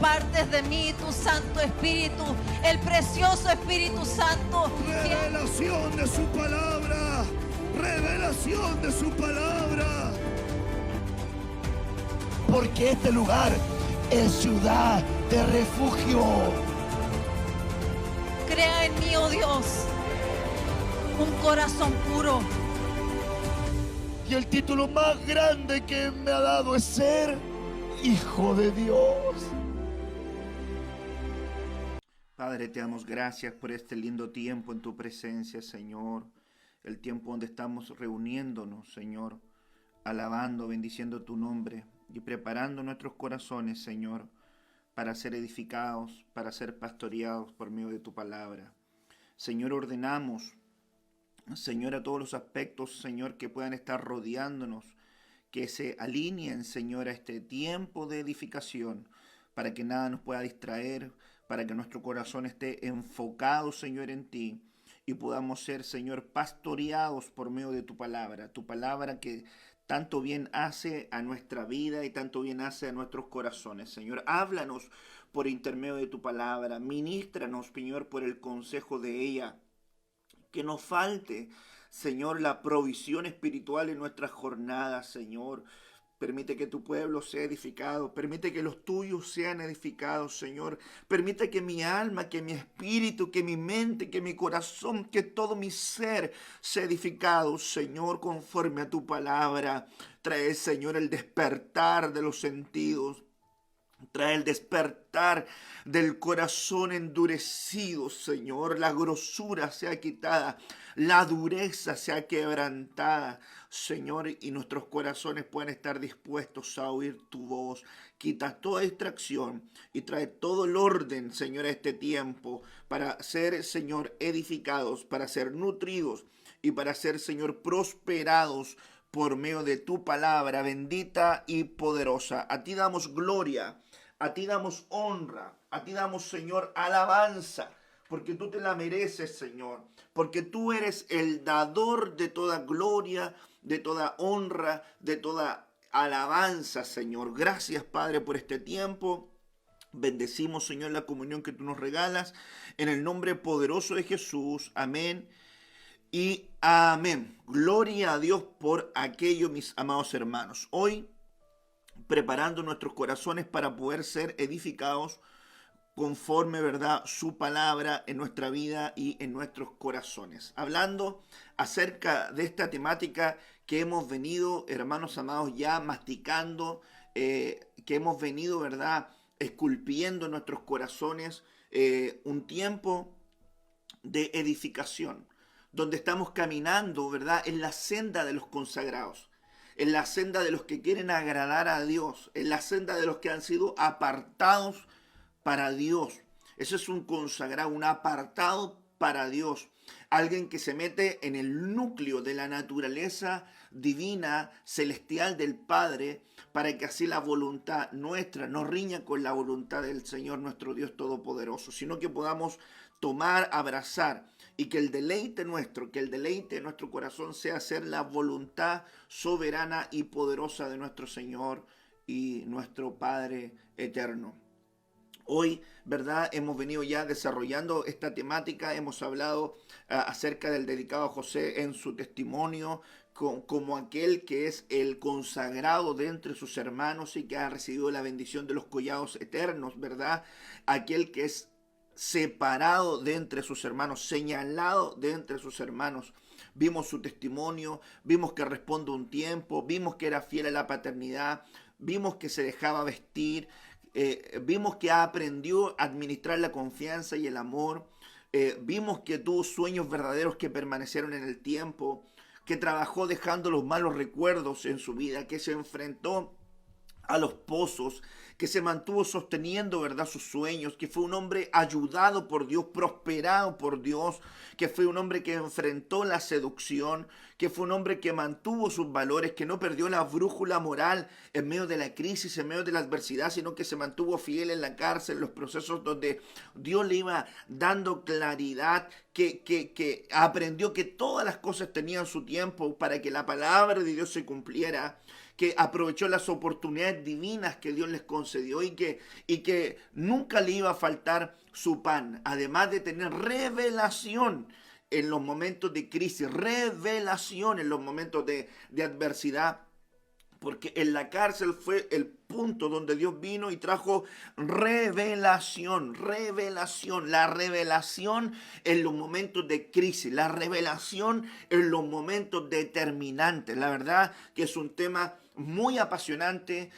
impartes de mí tu Santo Espíritu, el precioso Espíritu Santo. Revelación de su palabra. Revelación de su palabra. Porque este lugar es ciudad de refugio. Crea en mí, oh Dios, un corazón puro. Y el título más grande que me ha dado es ser hijo de Dios. Padre, te damos gracias por este lindo tiempo en tu presencia, Señor. El tiempo donde estamos reuniéndonos, Señor, alabando, bendiciendo tu nombre y preparando nuestros corazones, Señor, para ser edificados, para ser pastoreados por medio de tu palabra. Señor, ordenamos, Señor, a todos los aspectos, Señor, que puedan estar rodeándonos, que se alineen, Señor, a este tiempo de edificación, para que nada nos pueda distraer, para que nuestro corazón esté enfocado, Señor, en ti, y podamos ser, Señor, pastoreados por medio de tu palabra que tanto bien hace a nuestra vida y tanto bien hace a nuestros corazones. Señor, háblanos por intermedio de tu palabra, ministranos, Señor, por el consejo de ella. Que nos falte, Señor, la provisión espiritual en nuestras jornadas, Señor. Permite que tu pueblo sea edificado. Permite que los tuyos sean edificados, Señor. Permite que mi alma, que mi espíritu, que mi mente, que mi corazón, que todo mi ser sea edificado, Señor, conforme a tu palabra. Trae, Señor, el despertar de los sentidos. Trae el despertar del corazón endurecido, Señor. La grosura sea quitada, la dureza sea quebrantada, Señor, y nuestros corazones puedan estar dispuestos a oír tu voz. Quita toda distracción y trae todo el orden, Señor, a este tiempo para ser, Señor, edificados, para ser nutridos y para ser, Señor, prosperados por medio de tu palabra bendita y poderosa. A ti damos gloria. A ti damos honra, a ti damos, Señor, alabanza, porque tú te la mereces, Señor, porque tú eres el dador de toda gloria, de toda honra, de toda alabanza, Señor. Gracias, Padre, por este tiempo. Bendecimos, Señor, la comunión que tú nos regalas, en el nombre poderoso de Jesús. Amén y amén. Gloria a Dios por aquello, mis amados hermanos. Hoy, preparando nuestros corazones para poder ser edificados conforme, ¿verdad?, su palabra en nuestra vida y en nuestros corazones. Hablando acerca de esta temática que hemos venido, hermanos amados, ya masticando, que hemos venido, ¿verdad?, esculpiendo en nuestros corazones un tiempo de edificación, donde estamos caminando, ¿verdad?, en la senda de los consagrados, en la senda de los que quieren agradar a Dios, en la senda de los que han sido apartados para Dios. Ese es un consagrado, un apartado para Dios. Alguien que se mete en el núcleo de la naturaleza divina, celestial del Padre, para que así la voluntad nuestra no riña con la voluntad del Señor nuestro Dios Todopoderoso, sino que podamos tomar, abrazar, y que el deleite nuestro, que el deleite de nuestro corazón sea hacer la voluntad soberana y poderosa de nuestro Señor y nuestro Padre eterno. Hoy, ¿verdad?, hemos venido ya desarrollando esta temática, hemos hablado acerca del dedicado a José en su testimonio, como aquel que es el consagrado de entre sus hermanos y que ha recibido la bendición de los collados eternos, ¿verdad? Aquel que es separado de entre sus hermanos, señalado de entre sus hermanos. Vimos su testimonio, vimos que responde un tiempo, vimos que era fiel a la paternidad, vimos que se dejaba vestir, vimos que aprendió a administrar la confianza y el amor, vimos que tuvo sueños verdaderos que permanecieron en el tiempo, que trabajó dejando los malos recuerdos en su vida, que se enfrentó a los pozos, que se mantuvo sosteniendo, ¿verdad?, sus sueños, que fue un hombre ayudado por Dios, prosperado por Dios, que fue un hombre que enfrentó la seducción, que fue un hombre que mantuvo sus valores, que no perdió la brújula moral en medio de la crisis, en medio de la adversidad, sino que se mantuvo fiel en la cárcel, en los procesos donde Dios le iba dando claridad que aprendió que todas las cosas tenían su tiempo para que la palabra de Dios se cumpliera, que aprovechó las oportunidades divinas que Dios les concedió y que nunca le iba a faltar su pan, además de tener revelación en los momentos de crisis, revelación en los momentos de adversidad, porque en la cárcel fue el punto donde Dios vino y trajo revelación, la revelación en los momentos de crisis, la revelación en los momentos determinantes. La verdad que es un tema muy apasionante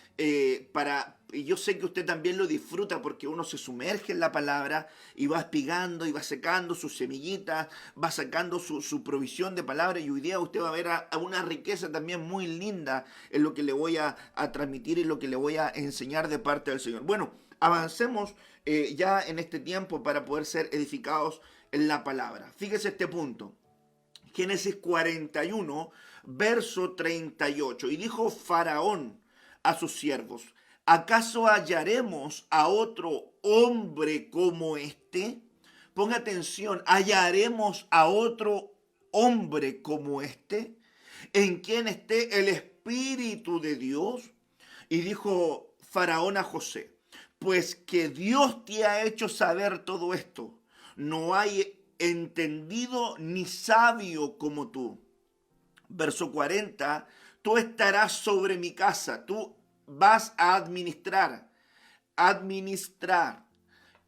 y yo sé que usted también lo disfruta porque uno se sumerge en la palabra y va espigando y va secando sus semillitas, va sacando su provisión de palabra, y hoy día usted va a ver a una riqueza también muy linda en lo que le voy a transmitir y lo que le voy a enseñar de parte del Señor. Bueno, avancemos ya en este tiempo para poder ser edificados en la palabra. Fíjese este punto. Génesis 41, verso 38. Y dijo Faraón a sus siervos: ¿acaso hallaremos a otro hombre como este? Ponga atención, ¿hallaremos a otro hombre como este, en quien esté el Espíritu de Dios? Y dijo Faraón a José: pues que Dios te ha hecho saber todo esto, no hay entendido ni sabio como tú. Verso 40, tú estarás sobre mi casa, tú vas a administrar,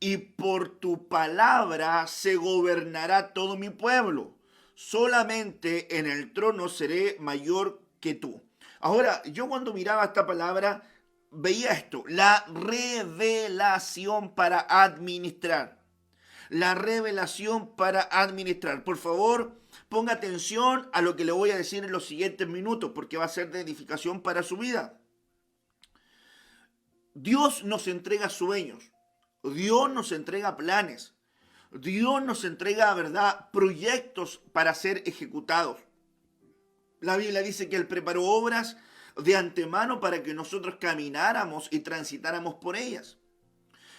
y por tu palabra se gobernará todo mi pueblo. Solamente en el trono seré mayor que tú. Ahora, yo cuando miraba esta palabra, veía esto, la revelación para administrar. La revelación para administrar. Por favor, ponga atención a lo que le voy a decir en los siguientes minutos, porque va a ser de edificación para su vida. Dios nos entrega sueños, Dios nos entrega planes, Dios nos entrega, ¿verdad?, proyectos para ser ejecutados. La Biblia dice que Él preparó obras de antemano para que nosotros camináramos y transitáramos por ellas.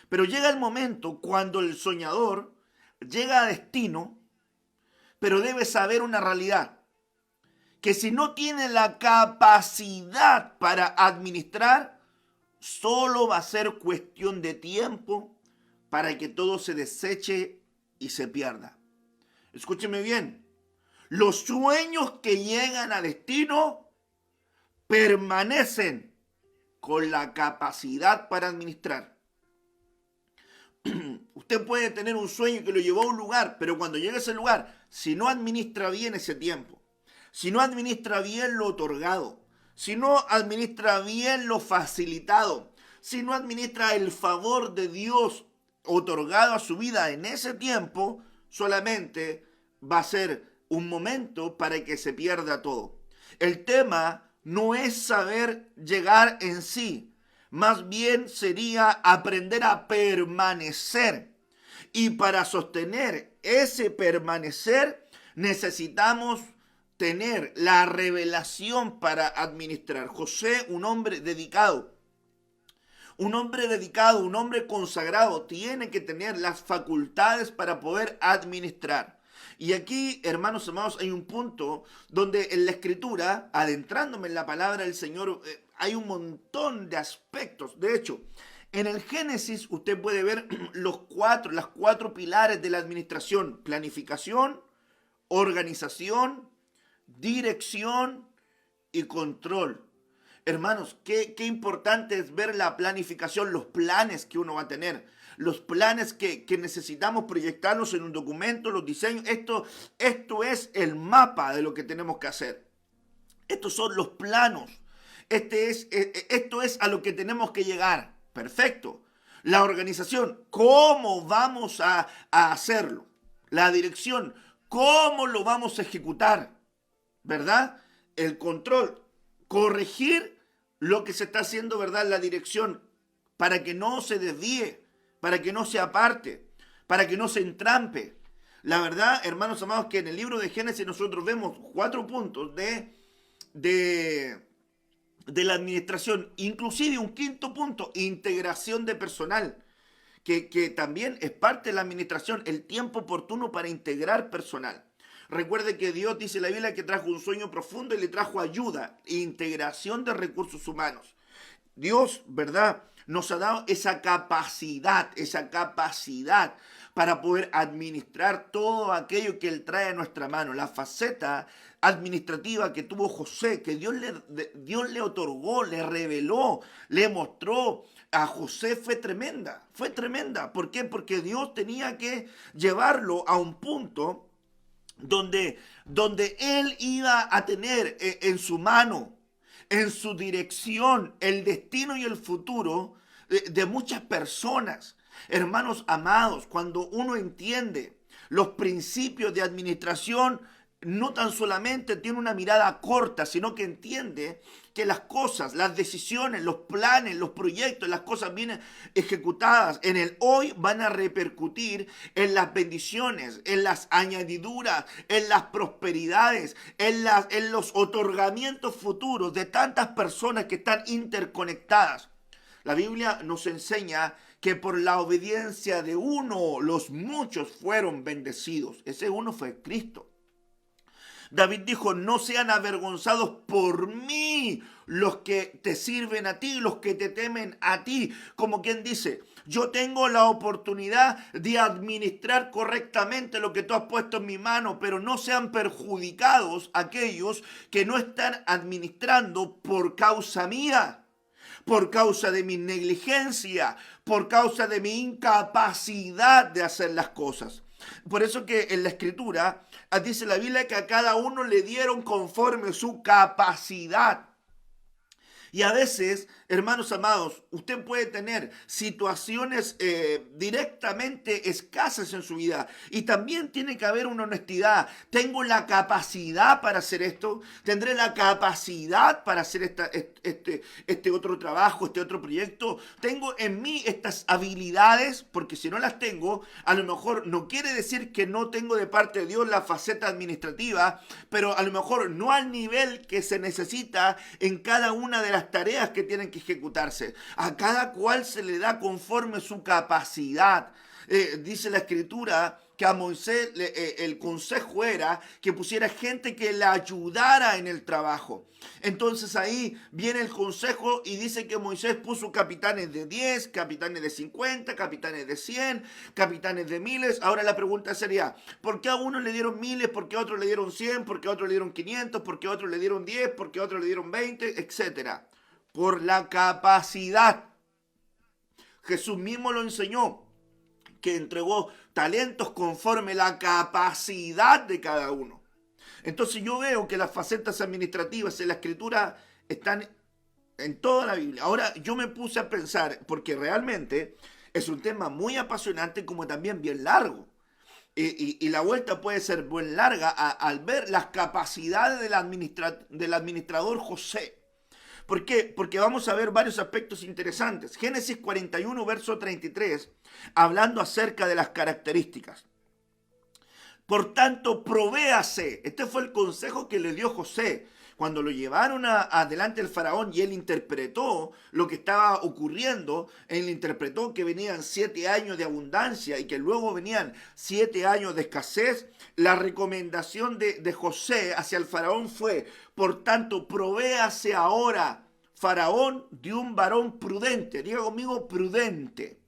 Pero llega el momento cuando el soñador llega a destino, pero debe saber una realidad, que si no tiene la capacidad para administrar, solo va a ser cuestión de tiempo para que todo se deseche y se pierda. Escúcheme bien, los sueños que llegan a destino permanecen con la capacidad para administrar. Usted puede tener un sueño que lo llevó a un lugar, pero cuando llega a ese lugar, si no administra bien ese tiempo, si no administra bien lo otorgado, si no administra bien lo facilitado, si no administra el favor de Dios otorgado a su vida en ese tiempo, solamente va a ser un momento para que se pierda todo. El tema no es saber llegar en sí, más bien sería aprender a permanecer. Y para sostener ese permanecer necesitamos tener la revelación para administrar. José, un hombre dedicado, un hombre consagrado, tiene que tener las facultades para poder administrar. Y aquí, hermanos amados, hay un punto donde en la Escritura, adentrándome en la palabra del Señor, hay un montón de aspectos. De hecho, en el Génesis usted puede ver las cuatro pilares de la administración: planificación, organización, dirección y control. Hermanos, qué importante es ver la planificación, los planes que uno va a tener, los planes que necesitamos proyectarlos en un documento, los diseños. Esto es el mapa de lo que tenemos que hacer. Estos son los planos. Esto es a lo que tenemos que llegar. Perfecto. La organización, ¿cómo vamos a hacerlo? La dirección, ¿cómo lo vamos a ejecutar? ¿Verdad? El control, corregir lo que se está haciendo, ¿verdad?, en la dirección, para que no se desvíe, para que no se aparte, para que no se entrampe. La verdad, hermanos amados, que en el libro de Génesis nosotros vemos 4 puntos de la administración, inclusive un 5.º punto, integración de personal, que también es parte de la administración, el tiempo oportuno para integrar personal. Recuerde que Dios, dice la Biblia, que trajo un sueño profundo y le trajo ayuda, integración de recursos humanos. Dios, ¿verdad?, nos ha dado esa capacidad para poder administrar todo aquello que Él trae a nuestra mano. La faceta administrativa que tuvo José, que Dios le otorgó, le reveló, le mostró a José, fue tremenda. Fue tremenda. ¿Por qué? Porque Dios tenía que llevarlo a un punto donde Él iba a tener en su mano, en su dirección, el destino y el futuro de muchas personas. Hermanos amados, cuando uno entiende los principios de administración, no tan solamente tiene una mirada corta, sino que entiende que las cosas, las decisiones, los planes, los proyectos, las cosas bien ejecutadas en el hoy van a repercutir en las bendiciones, en las añadiduras, en las prosperidades, en los otorgamientos futuros de tantas personas que están interconectadas. La Biblia nos enseña que por la obediencia de uno, los muchos fueron bendecidos. Ese uno fue Cristo. David dijo, no sean avergonzados por mí los que te sirven a ti, los que te temen a ti. Como quien dice, yo tengo la oportunidad de administrar correctamente lo que tú has puesto en mi mano, pero no sean perjudicados aquellos que no están administrando por causa mía, por causa de mi negligencia, por causa de mi incapacidad de hacer las cosas. Por eso que en la Escritura dice la Biblia que a cada uno le dieron conforme su capacidad. Y a veces, hermanos amados, usted puede tener situaciones directamente escasas en su vida. Y también tiene que haber una honestidad. ¿Tengo la capacidad para hacer esto? ¿Tendré la capacidad para hacer este otro trabajo, este otro proyecto? ¿Tengo en mí estas habilidades? Porque si no las tengo, a lo mejor no quiere decir que no tengo de parte de Dios la faceta administrativa, pero a lo mejor no al nivel que se necesita en cada una de las tareas que tienen que ejecutarse. A cada cual se le da conforme su capacidad. Dice la Escritura que a Moisés el consejo era que pusiera gente que le ayudara en el trabajo. Entonces ahí viene el consejo y dice que Moisés puso capitanes de 10, capitanes de 50, capitanes de 100, capitanes de miles. Ahora la pregunta sería, ¿por qué a uno le dieron miles? ¿Por qué a otro le dieron 100? ¿Por qué a otro le dieron 500? ¿Por qué a otro le dieron 10? ¿Por qué a otro le dieron 20? Etcétera. Por la capacidad. Jesús mismo lo enseñó, que entregó talentos conforme la capacidad de cada uno. Entonces yo veo que las facetas administrativas en la Escritura están en toda la Biblia. Ahora yo me puse a pensar, porque realmente es un tema muy apasionante como también bien largo. Y la vuelta puede ser bien larga al ver las capacidades del administrador José. ¿Por qué? Porque vamos a ver varios aspectos interesantes. Génesis 41, verso 33, hablando acerca de las características. Por tanto, provéase. Este fue el consejo que le dio José. Cuando lo llevaron adelante el faraón y él interpretó lo que estaba ocurriendo, él interpretó que venían 7 años de abundancia y que luego venían 7 años de escasez. La recomendación de José hacia el faraón fue, por tanto, provéase ahora, faraón, de un varón prudente. Diga conmigo, prudente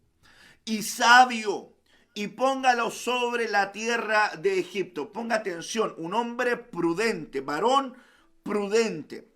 y sabio, y póngalo sobre la tierra de Egipto. Ponga atención, un hombre prudente, varón prudente.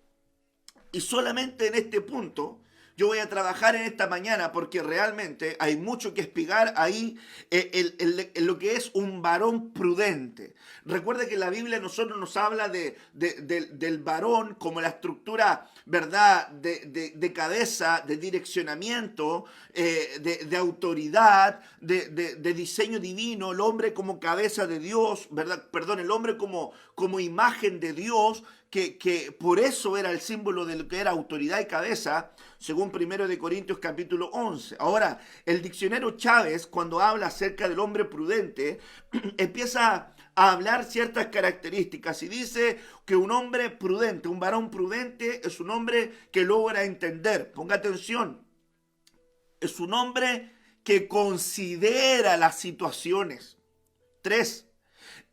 Y solamente en este punto yo voy a trabajar en esta mañana, porque realmente hay mucho que explicar ahí en lo que es un varón prudente. Recuerda que la Biblia a nosotros nos habla del varón como la estructura, ¿verdad?, de cabeza, de direccionamiento, de autoridad, de diseño divino, el hombre como cabeza de Dios, ¿verdad? Perdón, el hombre como imagen de Dios, que por eso era el símbolo de lo que era autoridad y cabeza, según 1 Corintios capítulo 11. Ahora, el diccionario Chávez, cuando habla acerca del hombre prudente, empieza a hablar ciertas características y dice que un hombre prudente, un varón prudente, es un hombre que logra entender. Ponga atención, es un hombre que considera las situaciones. 3,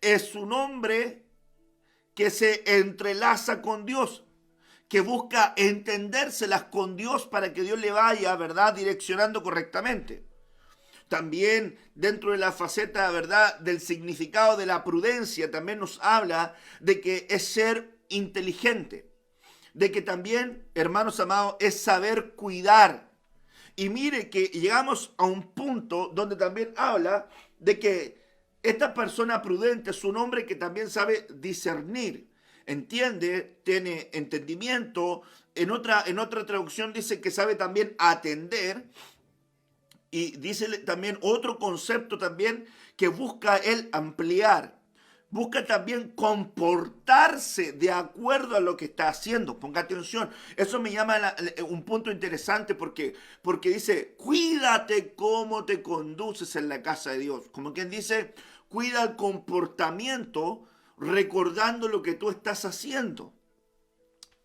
es un hombre que se entrelaza con Dios, que busca entendérselas con Dios para que Dios le vaya, ¿verdad?, direccionando correctamente. También dentro de la faceta, ¿verdad?, del significado de la prudencia, también nos habla de que es ser inteligente, de que también, hermanos amados, es saber cuidar. Y mire que llegamos a un punto donde también habla de que esta persona prudente es un hombre que también sabe discernir, entiende, tiene entendimiento. En otra traducción dice que sabe también atender. Y dice también otro concepto también que busca él ampliar. Busca también comportarse de acuerdo a lo que está haciendo. Ponga atención. Eso me llama un punto interesante porque dice, cuídate cómo te conduces en la casa de Dios. Como quien dice, cuida el comportamiento recordando lo que tú estás haciendo.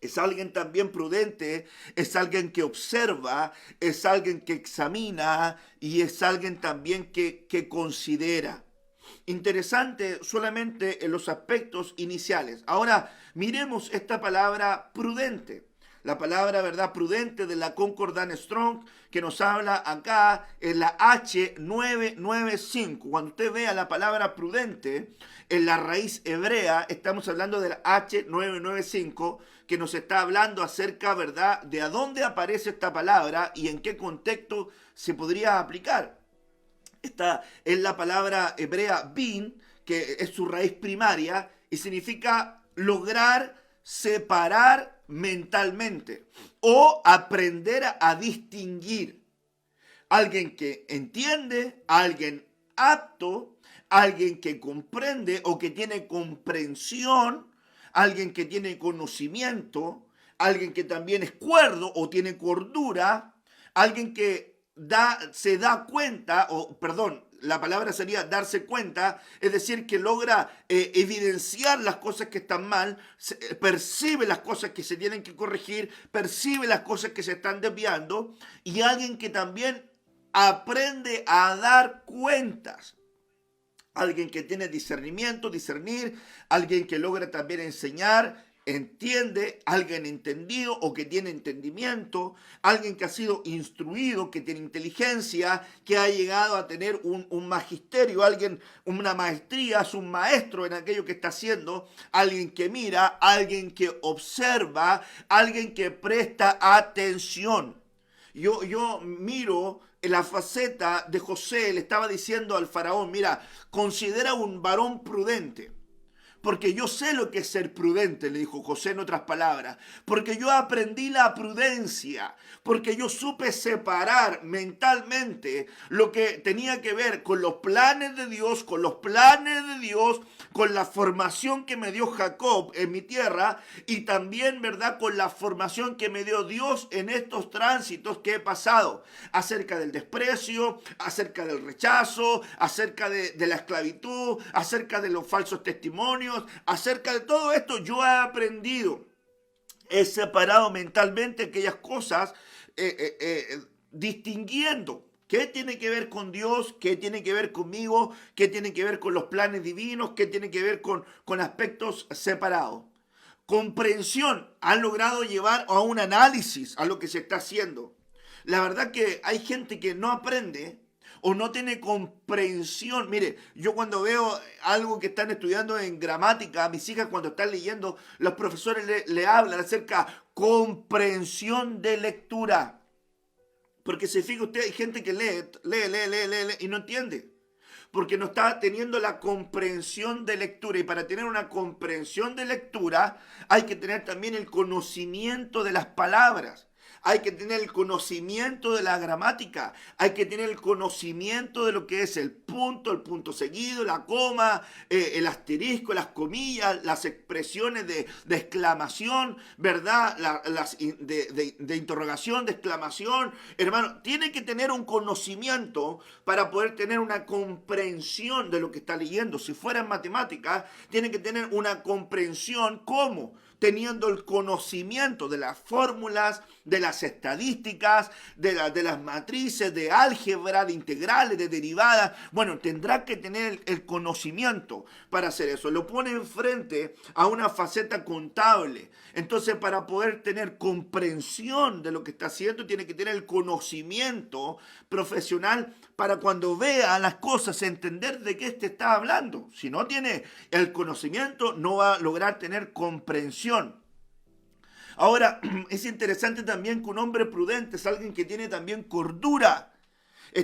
Es alguien también prudente, es alguien que observa, es alguien que examina y es alguien también que considera. Interesante solamente en los aspectos iniciales. Ahora miremos esta palabra prudente. La palabra, ¿verdad?, prudente de la Concordance Strong que nos habla acá en la H995. Cuando usted vea la palabra prudente en la raíz hebrea, estamos hablando de la H995 que nos está hablando acerca, ¿verdad?, de a dónde aparece esta palabra y en qué contexto se podría aplicar. Esta es la palabra hebrea bin, que es su raíz primaria y significa lograr separar mentalmente o aprender a distinguir. Alguien que entiende, alguien apto, alguien que comprende o que tiene comprensión, alguien que tiene conocimiento, alguien que también es cuerdo o tiene cordura, alguien que se da cuenta, la palabra sería darse cuenta, es decir, que logra evidenciar las cosas que están mal, percibe las cosas que se tienen que corregir, percibe las cosas que se están desviando, y alguien que también aprende a dar cuentas. Alguien que tiene discernimiento, discernir, alguien que logra también enseñar, entiende, alguien entendido o que tiene entendimiento, alguien que ha sido instruido, que tiene inteligencia, que ha llegado a tener un magisterio, alguien, una maestría, es un maestro en aquello que está haciendo, alguien que mira, alguien que observa, alguien que presta atención. Yo miro en la faceta de José, le estaba diciendo al faraón, mira, considera un varón prudente. Porque yo sé lo que es ser prudente, le dijo José en otras palabras. Porque yo aprendí la prudencia. Porque yo supe separar mentalmente lo que tenía que ver con los planes de Dios, con la formación que me dio Jacob en mi tierra y también, ¿verdad?, con la formación que me dio Dios en estos tránsitos que he pasado. Acerca del desprecio, acerca del rechazo, acerca de la esclavitud, acerca de los falsos testimonios. Acerca de todo esto yo he aprendido, he separado mentalmente aquellas cosas, distinguiendo qué tiene que ver con Dios, qué tiene que ver conmigo, qué tiene que ver con los planes divinos, qué tiene que ver con aspectos separados. Comprensión, han logrado llevar a un análisis a lo que se está haciendo. La verdad que hay gente que no aprende o no tiene comprensión. Mire, yo cuando veo algo que están estudiando en gramática, a mis hijas cuando están leyendo, los profesores le hablan acerca de comprensión de lectura. Porque se fija usted, hay gente que lee y no entiende. Porque no está teniendo la comprensión de lectura. Y para tener una comprensión de lectura hay que tener también el conocimiento de las palabras. Hay que tener el conocimiento de la gramática, hay que tener el conocimiento de lo que es el punto, el punto seguido, la coma, el asterisco, las comillas, las expresiones de exclamación, ¿verdad? De interrogación, de exclamación. Hermano, tiene que tener un conocimiento para poder tener una comprensión de lo que está leyendo. Si fuera en matemáticas, tiene que tener una comprensión. ¿Cómo? Teniendo el conocimiento de las fórmulas, de las estadísticas, de las matrices, de álgebra, de integrales, de derivadas. Bueno, tendrá que tener el conocimiento para hacer eso. Lo pone enfrente a una faceta contable. Entonces, para poder tener comprensión de lo que está haciendo, tiene que tener el conocimiento profesional para cuando vea las cosas entender de qué te está hablando. Si no tiene el conocimiento, no va a lograr tener comprensión. Ahora, es interesante también que un hombre prudente es alguien que tiene también cordura,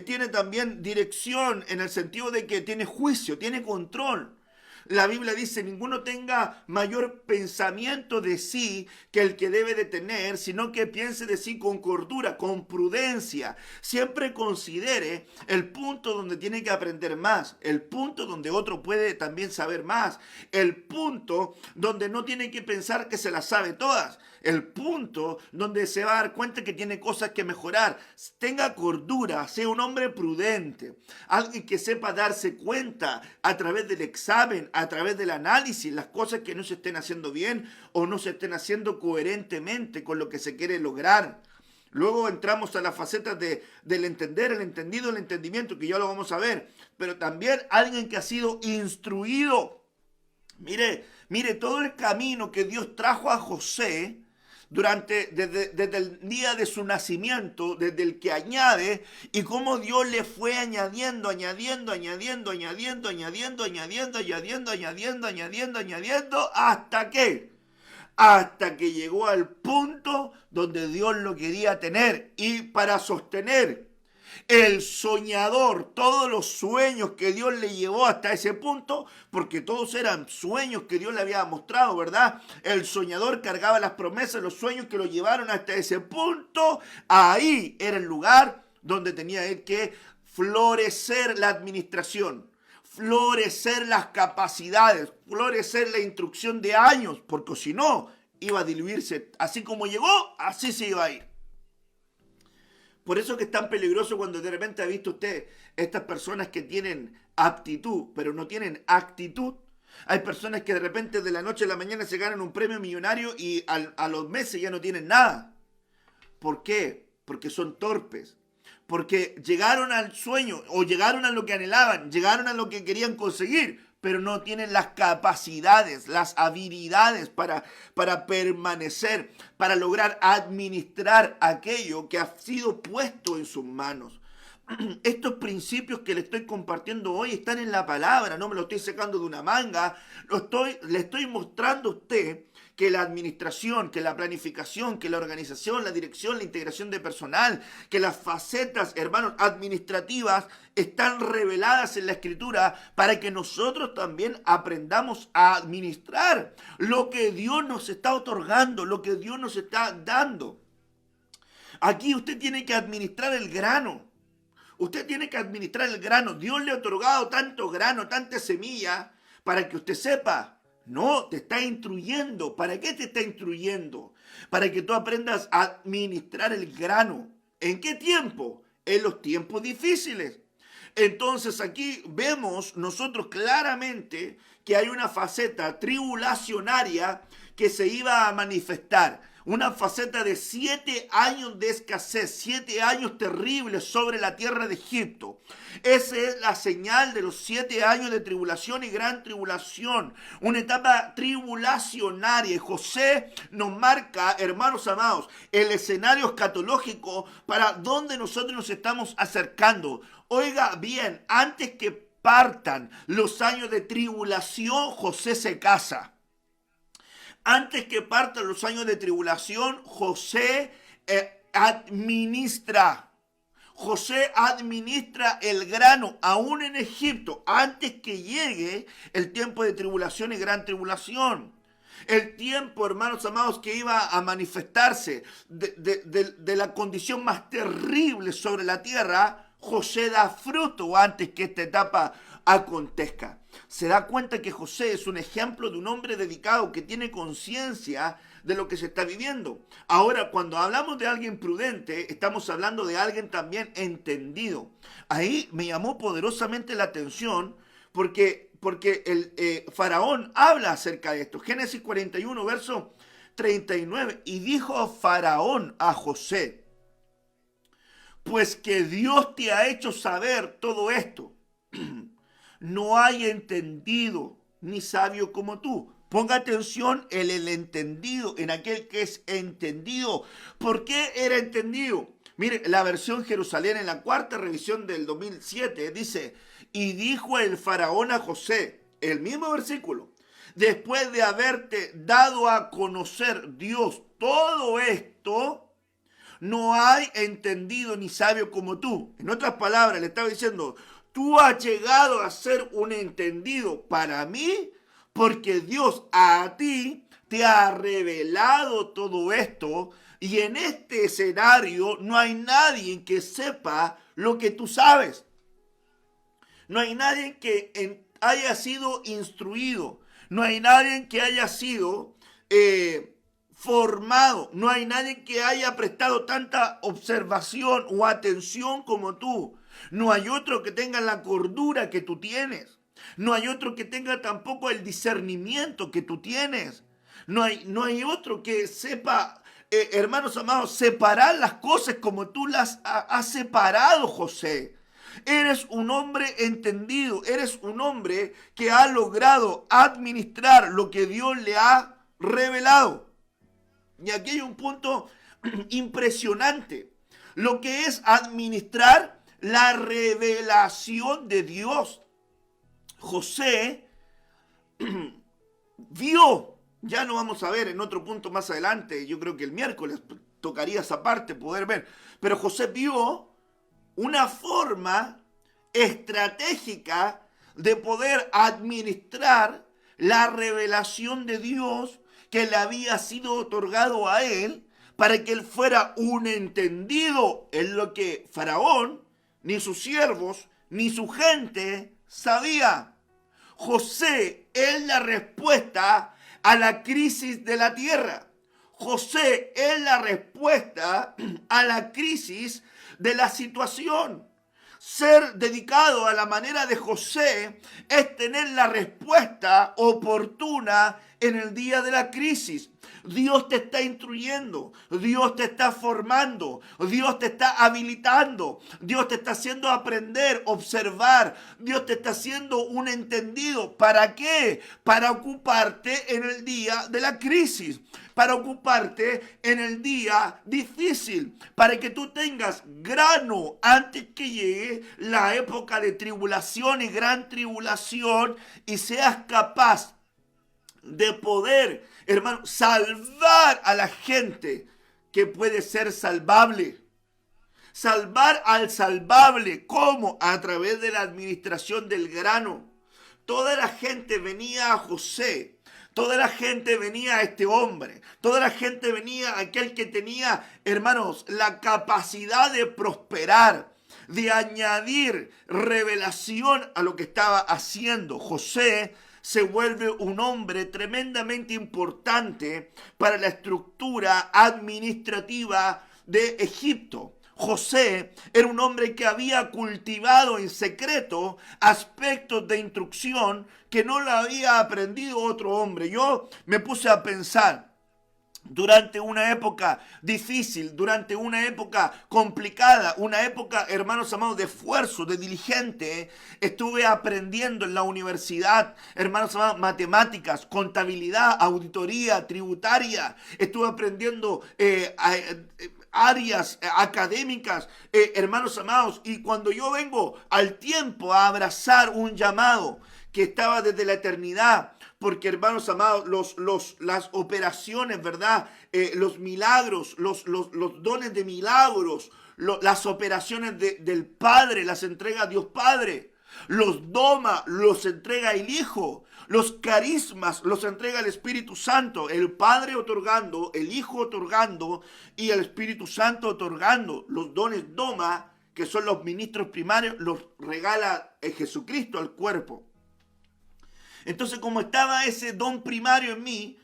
tiene también dirección en el sentido de que tiene juicio, tiene control. La Biblia dice, ninguno tenga mayor pensamiento de sí que el que debe de tener, sino que piense de sí con cordura, con prudencia. Siempre considere el punto donde tiene que aprender más, el punto donde otro puede también saber más, el punto donde no tiene que pensar que se las sabe todas, el punto donde se va a dar cuenta que tiene cosas que mejorar. Tenga cordura, sea un hombre prudente, alguien que sepa darse cuenta a través del examen, a través del análisis, las cosas que no se estén haciendo bien o no se estén haciendo coherentemente con lo que se quiere lograr. Luego entramos a las facetas del entender, el entendido, el entendimiento, que ya lo vamos a ver. Pero también alguien que ha sido instruido. Mire todo el camino que Dios trajo a José desde el día de su nacimiento, desde el que añade, y cómo Dios le fue añadiendo, hasta que llegó al punto donde Dios lo quería tener. Y para sostener el soñador, todos los sueños que Dios le llevó hasta ese punto, porque todos eran sueños que Dios le había mostrado, ¿verdad? El soñador cargaba las promesas, los sueños que lo llevaron hasta ese punto. Ahí era el lugar donde tenía él que florecer la administración, florecer las capacidades, florecer la instrucción de años, porque si no, iba a diluirse. Así como llegó, así se iba a ir. Por eso que es tan peligroso cuando de repente ha visto usted estas personas que tienen aptitud, pero no tienen actitud. Hay personas que de repente de la noche a la mañana se ganan un premio millonario y a los meses ya no tienen nada. ¿Por qué? Porque son torpes. Porque llegaron al sueño o llegaron a lo que anhelaban, llegaron a lo que querían conseguir, pero no tienen las capacidades, las habilidades para permanecer, para lograr administrar aquello que ha sido puesto en sus manos. Estos principios que le estoy compartiendo hoy están en la palabra, no me lo estoy sacando de una manga, le estoy mostrando a usted que la administración, que la planificación, que la organización, la dirección, la integración de personal, que las facetas, hermanos, administrativas están reveladas en la Escritura para que nosotros también aprendamos a administrar lo que Dios nos está otorgando, lo que Dios nos está dando. Aquí usted tiene que administrar el grano. Usted tiene que administrar el grano. Dios le ha otorgado tanto grano, tanta semilla, para que usted sepa. No, te está instruyendo. ¿Para qué te está instruyendo? Para que tú aprendas a administrar el grano. ¿En qué tiempo? En los tiempos difíciles. Entonces aquí vemos nosotros claramente que hay una faceta tribulacionaria que se iba a manifestar. Una faceta de 7 años de escasez, 7 años terribles sobre la tierra de Egipto. Esa es la señal de los 7 años de tribulación y gran tribulación. Una etapa tribulacionaria. José nos marca, hermanos amados, el escenario escatológico para donde nosotros nos estamos acercando. Oiga bien, antes que partan los años de tribulación, José se casa. Antes que partan los años de tribulación, José administra el grano aún en Egipto, antes que llegue el tiempo de tribulación y gran tribulación. El tiempo, hermanos amados, que iba a manifestarse de la condición más terrible sobre la tierra, José da fruto antes que esta etapa acontezca. Se da cuenta que José es un ejemplo de un hombre dedicado que tiene conciencia de lo que se está viviendo. Ahora, cuando hablamos de alguien prudente, estamos hablando de alguien también entendido. Ahí me llamó poderosamente la atención porque el faraón habla acerca de esto. Génesis 41, verso 39. Y dijo Faraón a José: pues que Dios te ha hecho saber todo esto. No hay entendido ni sabio como tú. Ponga atención en el entendido, en aquel que es entendido. ¿Por qué era entendido? Mire, la versión Jerusalén en la cuarta revisión del 2007 dice: y dijo el faraón a José, el mismo versículo, después de haberte dado a conocer Dios todo esto, no hay entendido ni sabio como tú. En otras palabras, le estaba diciendo: tú has llegado a ser un entendido para mí, porque Dios a ti te ha revelado todo esto, y en este escenario no hay nadie que sepa lo que tú sabes. No hay nadie que haya sido instruido, no hay nadie que haya sido formado, no hay nadie que haya prestado tanta observación o atención como tú. No hay otro que tenga la cordura que tú tienes. No hay otro que tenga tampoco el discernimiento que tú tienes. No hay otro que sepa, hermanos amados, separar las cosas como tú las has separado, José. Eres un hombre entendido, eres un hombre que ha logrado administrar lo que Dios le ha revelado. Y aquí hay un punto impresionante. Lo que es administrar la revelación de Dios. José vio, ya lo vamos a ver en otro punto más adelante, yo creo que el miércoles tocaría esa parte, poder ver, pero José vio una forma estratégica de poder administrar la revelación de Dios que le había sido otorgado a él, para que él fuera un entendido en lo que Faraón, ni sus siervos, ni su gente sabía. José es la respuesta a la crisis de la tierra. José es la respuesta a la crisis de la situación. Ser dedicado a la manera de José es tener la respuesta oportuna en el día de la crisis. Dios te está instruyendo, Dios te está formando, Dios te está habilitando, Dios te está haciendo aprender, observar, Dios te está haciendo un entendido. ¿Para qué? Para ocuparte en el día de la crisis, para ocuparte en el día difícil, para que tú tengas grano antes que llegue la época de tribulación y gran tribulación, y seas capaz de poder, hermano, salvar a la gente que puede ser salvable. Salvar al salvable. ¿Cómo? A través de la administración del grano. Toda la gente venía a José. Toda la gente venía a este hombre. Toda la gente venía a aquel que tenía, hermanos, la capacidad de prosperar, de añadir revelación a lo que estaba haciendo. José se vuelve un hombre tremendamente importante para la estructura administrativa de Egipto. José era un hombre que había cultivado en secreto aspectos de instrucción que no lo había aprendido otro hombre. Yo me puse a pensar, durante una época difícil, durante una época complicada, una época, hermanos amados, de esfuerzo, de diligente, estuve aprendiendo en la universidad, hermanos amados, matemáticas, contabilidad, auditoría, tributaria. Estuve aprendiendo áreas académicas, hermanos amados, y cuando yo vengo al tiempo a abrazar un llamado que estaba desde la eternidad, porque, hermanos amados, las operaciones, ¿verdad? Los milagros, los dones de milagros, las operaciones del Padre, las entrega Dios Padre. Los doma, los entrega el Hijo. Los carismas los entrega el Espíritu Santo. El Padre otorgando, el Hijo otorgando y el Espíritu Santo otorgando. Los dones doma, que que son los ministros primarios, los regala Jesucristo al cuerpo. Entonces, como estaba ese don primario en mí,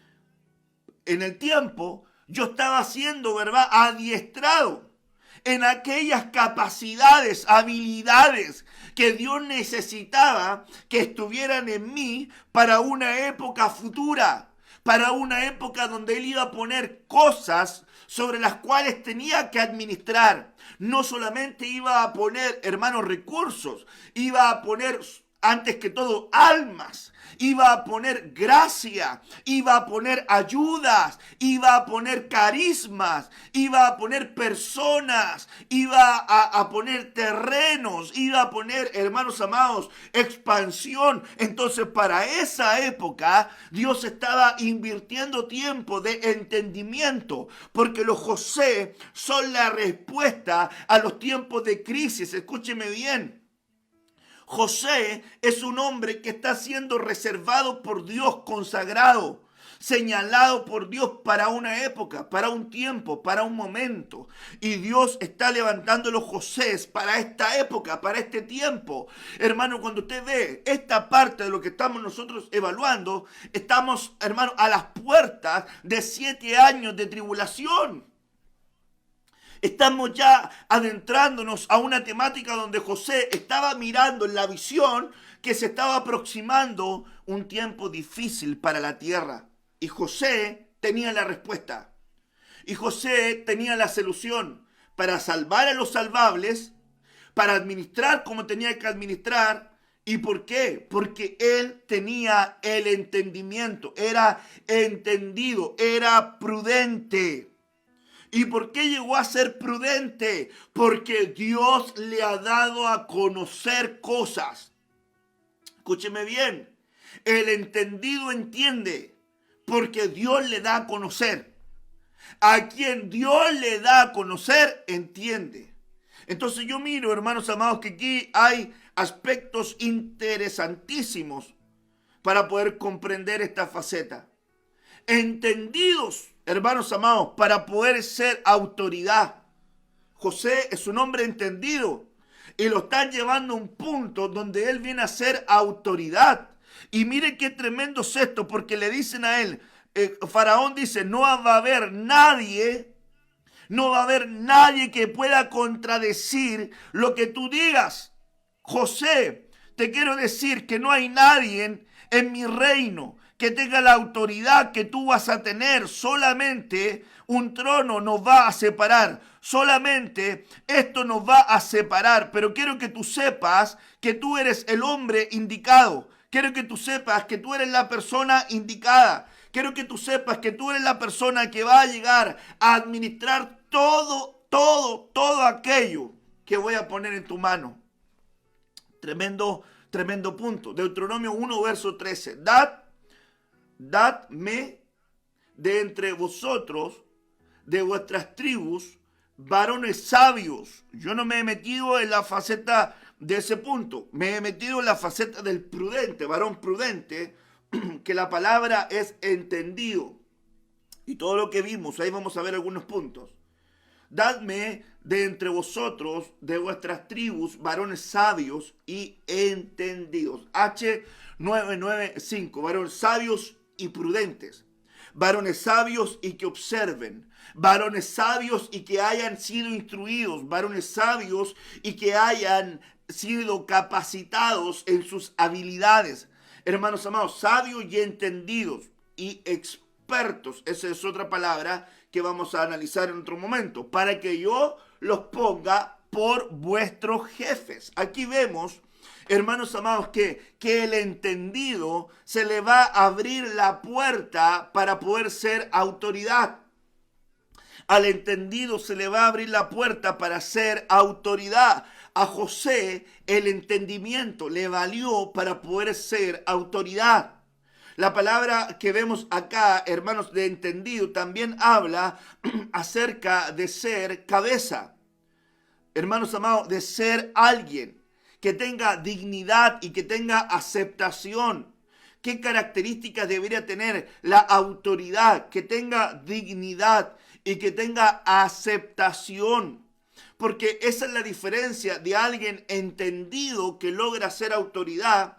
en el tiempo, yo estaba siendo, ¿verdad?, adiestrado en aquellas capacidades, habilidades que Dios necesitaba que estuvieran en mí para una época futura, para una época donde Él iba a poner cosas sobre las cuales tenía que administrar. No solamente iba a poner, hermanos, recursos, iba a poner, antes que todo, almas. Iba a poner gracia, iba a poner ayudas, iba a poner carismas, iba a poner personas, iba a poner terrenos, iba a poner, hermanos amados, expansión. Entonces, para esa época, Dios estaba invirtiendo tiempo de entendimiento, porque los José son la respuesta a los tiempos de crisis. Escúcheme bien. José es un hombre que está siendo reservado por Dios, consagrado, señalado por Dios para una época, para un tiempo, para un momento. Y Dios está levantando los Josés para esta época, para este tiempo. Hermano, cuando usted ve esta parte de lo que estamos nosotros evaluando, estamos, hermano, a las puertas de 7 años de tribulación. Estamos ya adentrándonos a una temática donde José estaba mirando en la visión que se estaba aproximando un tiempo difícil para la tierra. Y José tenía la respuesta. Y José tenía la solución para salvar a los salvables, para administrar como tenía que administrar. ¿Y por qué? Porque él tenía el entendimiento, era entendido, era prudente. ¿Y por qué llegó a ser prudente? Porque Dios le ha dado a conocer cosas. Escúcheme bien. El entendido entiende porque Dios le da a conocer. A quien Dios le da a conocer, entiende. Entonces yo miro, hermanos amados, que aquí hay aspectos interesantísimos para poder comprender esta faceta. Entendidos, hermanos amados, para poder ser autoridad. José es un hombre entendido y lo están llevando a un punto donde él viene a ser autoridad. Y mire qué tremendo es esto, porque le dicen a él, Faraón dice, no va a haber nadie que pueda contradecir lo que tú digas. José, te quiero decir que no hay nadie en mi reino que tenga la autoridad que tú vas a tener. Solamente un trono nos va a separar. Solamente esto nos va a separar. Pero quiero que tú sepas que tú eres el hombre indicado. Quiero que tú sepas que tú eres la persona indicada. Quiero que tú sepas que tú eres la persona que va a llegar a administrar todo aquello que voy a poner en tu mano. Tremendo punto. Deuteronomio 1, verso 13. Dadme de entre vosotros, de vuestras tribus, varones sabios. Yo no me he metido en la faceta de ese punto. Me he metido en la faceta del prudente, varón prudente, que la palabra es entendido. Y todo lo que vimos, ahí vamos a ver algunos puntos. Dadme de entre vosotros, de vuestras tribus, varones sabios y entendidos. H995, varones sabios y prudentes, varones sabios y que observen, varones sabios y que hayan sido instruidos, varones sabios y que hayan sido capacitados en sus habilidades. Hermanos amados, sabios y entendidos y expertos, esa es otra palabra que vamos a analizar en otro momento, para que yo los ponga por vuestros jefes. Aquí vemos, hermanos amados, que el entendido se le va a abrir la puerta para poder ser autoridad. Al entendido se le va a abrir la puerta para ser autoridad. A José el entendimiento le valió para poder ser autoridad. La palabra que vemos acá, hermanos, de entendido, también habla acerca de ser cabeza. Hermanos amados, de ser alguien que tenga dignidad y que tenga aceptación. ¿Qué características debería tener la autoridad? Que tenga dignidad y que tenga aceptación. Porque esa es la diferencia de alguien entendido que logra ser autoridad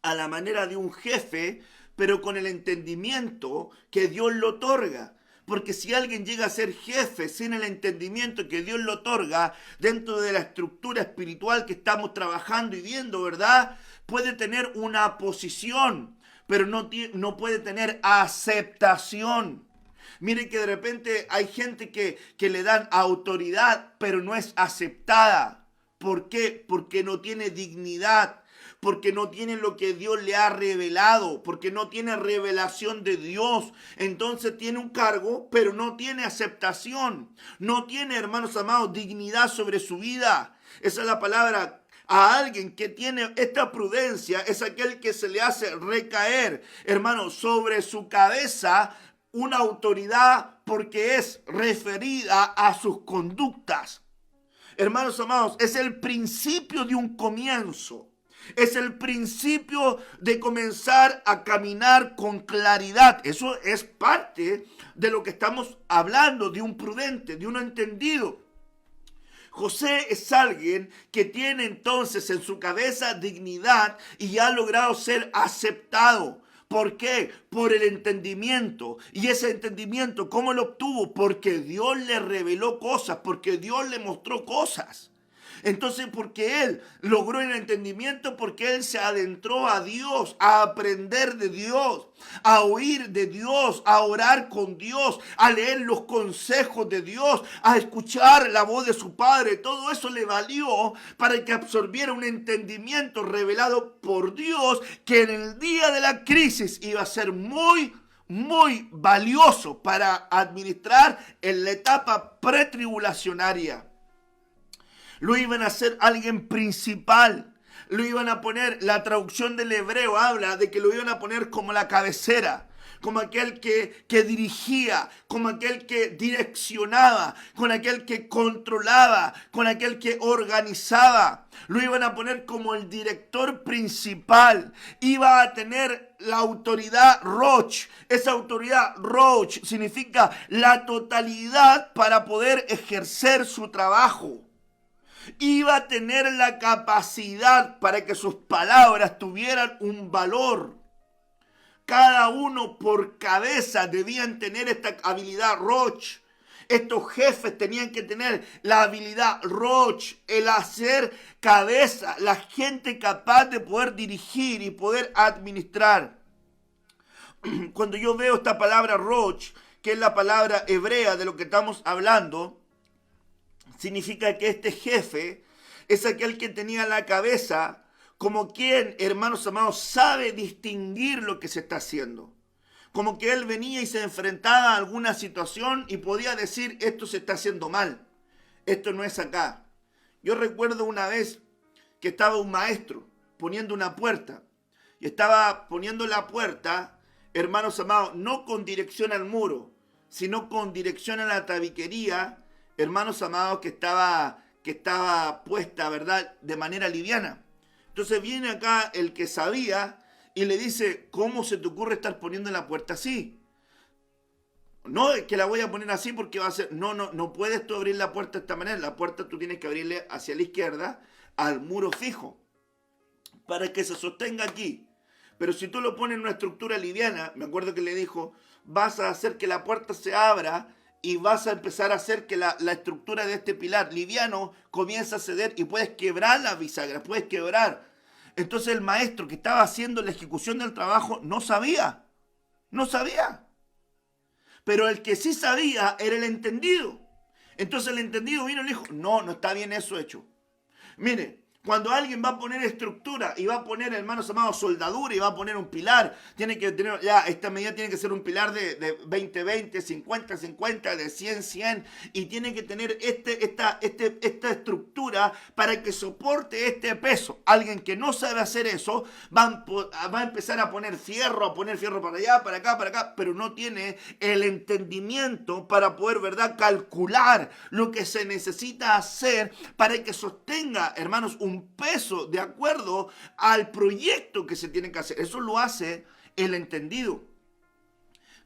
a la manera de un jefe, pero con el entendimiento que Dios lo otorga. Porque si alguien llega a ser jefe sin el entendimiento que Dios lo otorga dentro de la estructura espiritual que estamos trabajando y viendo, ¿verdad? Puede tener una posición, pero no puede tener aceptación. Miren que de repente hay gente que le dan autoridad, pero no es aceptada. ¿Por qué? Porque no tiene dignidad. Porque no tiene lo que Dios le ha revelado, porque no tiene revelación de Dios. Entonces tiene un cargo, pero no tiene aceptación. No tiene, hermanos amados, dignidad sobre su vida. Esa es la palabra. A alguien que tiene esta prudencia es aquel que se le hace recaer, hermanos, sobre su cabeza una autoridad porque es referida a sus conductas. Hermanos amados, es el principio de un comienzo. Es el principio de comenzar a caminar con claridad. Eso es parte de lo que estamos hablando, de un prudente, de un entendido. José es alguien que tiene entonces en su cabeza dignidad y ha logrado ser aceptado. ¿Por qué? Por el entendimiento. Y ese entendimiento, ¿cómo lo obtuvo? Porque Dios le reveló cosas, porque Dios le mostró cosas. Entonces, porque él logró el entendimiento, porque él se adentró a Dios, a aprender de Dios, a oír de Dios, a orar con Dios, a leer los consejos de Dios, a escuchar la voz de su Padre. Todo eso le valió para que absorbiera un entendimiento revelado por Dios, que en el día de la crisis iba a ser muy valioso para administrar en la etapa pretribulacionaria. Lo iban a hacer alguien principal. Lo iban a poner, la traducción del hebreo habla de que lo iban a poner como la cabecera, como aquel que dirigía, como aquel que direccionaba, con aquel que controlaba, con aquel que organizaba. Lo iban a poner como el director principal. Iba a tener la autoridad Roch. Esa autoridad Roch significa la totalidad para poder ejercer su trabajo. Iba a tener la capacidad para que sus palabras tuvieran un valor. Cada uno por cabeza debían tener esta habilidad Roch. Estos jefes tenían que tener la habilidad Roch, el hacer cabeza, la gente capaz de poder dirigir y poder administrar. Cuando yo veo esta palabra Roch, que es la palabra hebrea de lo que estamos hablando, significa que este jefe es aquel que tenía la cabeza como quien, hermanos amados, sabe distinguir lo que se está haciendo. Como que él venía y se enfrentaba a alguna situación y podía decir, esto se está haciendo mal, esto no es acá. Yo recuerdo una vez que estaba un maestro poniendo una puerta y estaba poniendo la puerta, hermanos amados, no con dirección al muro, sino con dirección a la tabiquería, hermanos amados, que estaba puesta, ¿verdad?, de manera liviana. Entonces viene acá el que sabía y le dice, ¿cómo se te ocurre estar poniendo la puerta así? No es que la voy a poner así porque va a ser, no puedes tú abrir la puerta de esta manera. La puerta tú tienes que abrirle hacia la izquierda al muro fijo para que se sostenga aquí. Pero si tú lo pones en una estructura liviana, me acuerdo que le dijo, vas a hacer que la puerta se abra y vas a empezar a hacer que la estructura de este pilar liviano comience a ceder y puedes quebrar la bisagra, puedes quebrar. Entonces el maestro que estaba haciendo la ejecución del trabajo no sabía. Pero el que sí sabía era el entendido. Entonces el entendido vino y le dijo, no está bien eso hecho. Mire, cuando alguien va a poner estructura y va a poner, hermanos amados, soldadura y va a poner un pilar, tiene que tener, ya, esta medida tiene que ser un pilar de 20-20, 50-50, de 100-100, y tiene que tener esta estructura para que soporte este peso. Alguien que no sabe hacer eso va a empezar a poner fierro para allá, para acá, pero no tiene el entendimiento para poder, ¿verdad?, calcular lo que se necesita hacer para que sostenga, hermanos, un peso de acuerdo al proyecto que se tiene que hacer. Eso lo hace el entendido.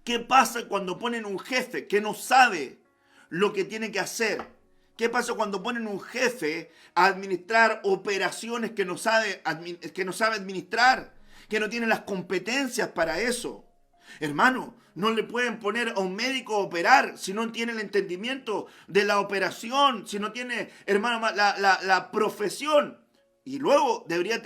¿Qué pasa cuando ponen un jefe que no sabe lo que tiene que hacer? ¿Qué pasa cuando ponen un jefe a administrar operaciones que no sabe administrar, que no tiene las competencias para eso? Hermano, no le pueden poner a un médico a operar si no tiene el entendimiento de la operación, si no tiene, hermano, la profesión. Y luego debería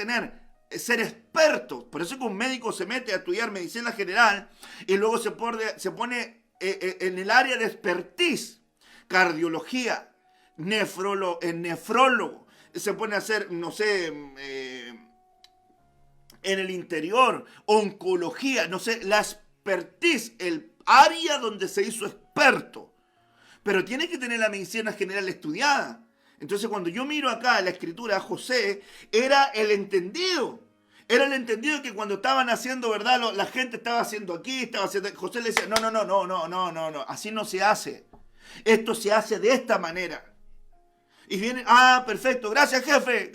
ser experto. Por eso que un médico se mete a estudiar medicina general y luego se pone en el área de expertise, cardiología, nefrólogo, se pone a hacer, no sé, en el interior, oncología, no sé, la expertise, el área donde se hizo experto. Pero tiene que tener la medicina general estudiada. Entonces cuando yo miro acá la escritura, José era el entendido. Era el entendido que cuando estaban haciendo, ¿verdad? La gente estaba haciendo aquí, estaba haciendo... José le decía, no, así no se hace. Esto se hace de esta manera. Y viene, perfecto, gracias jefe.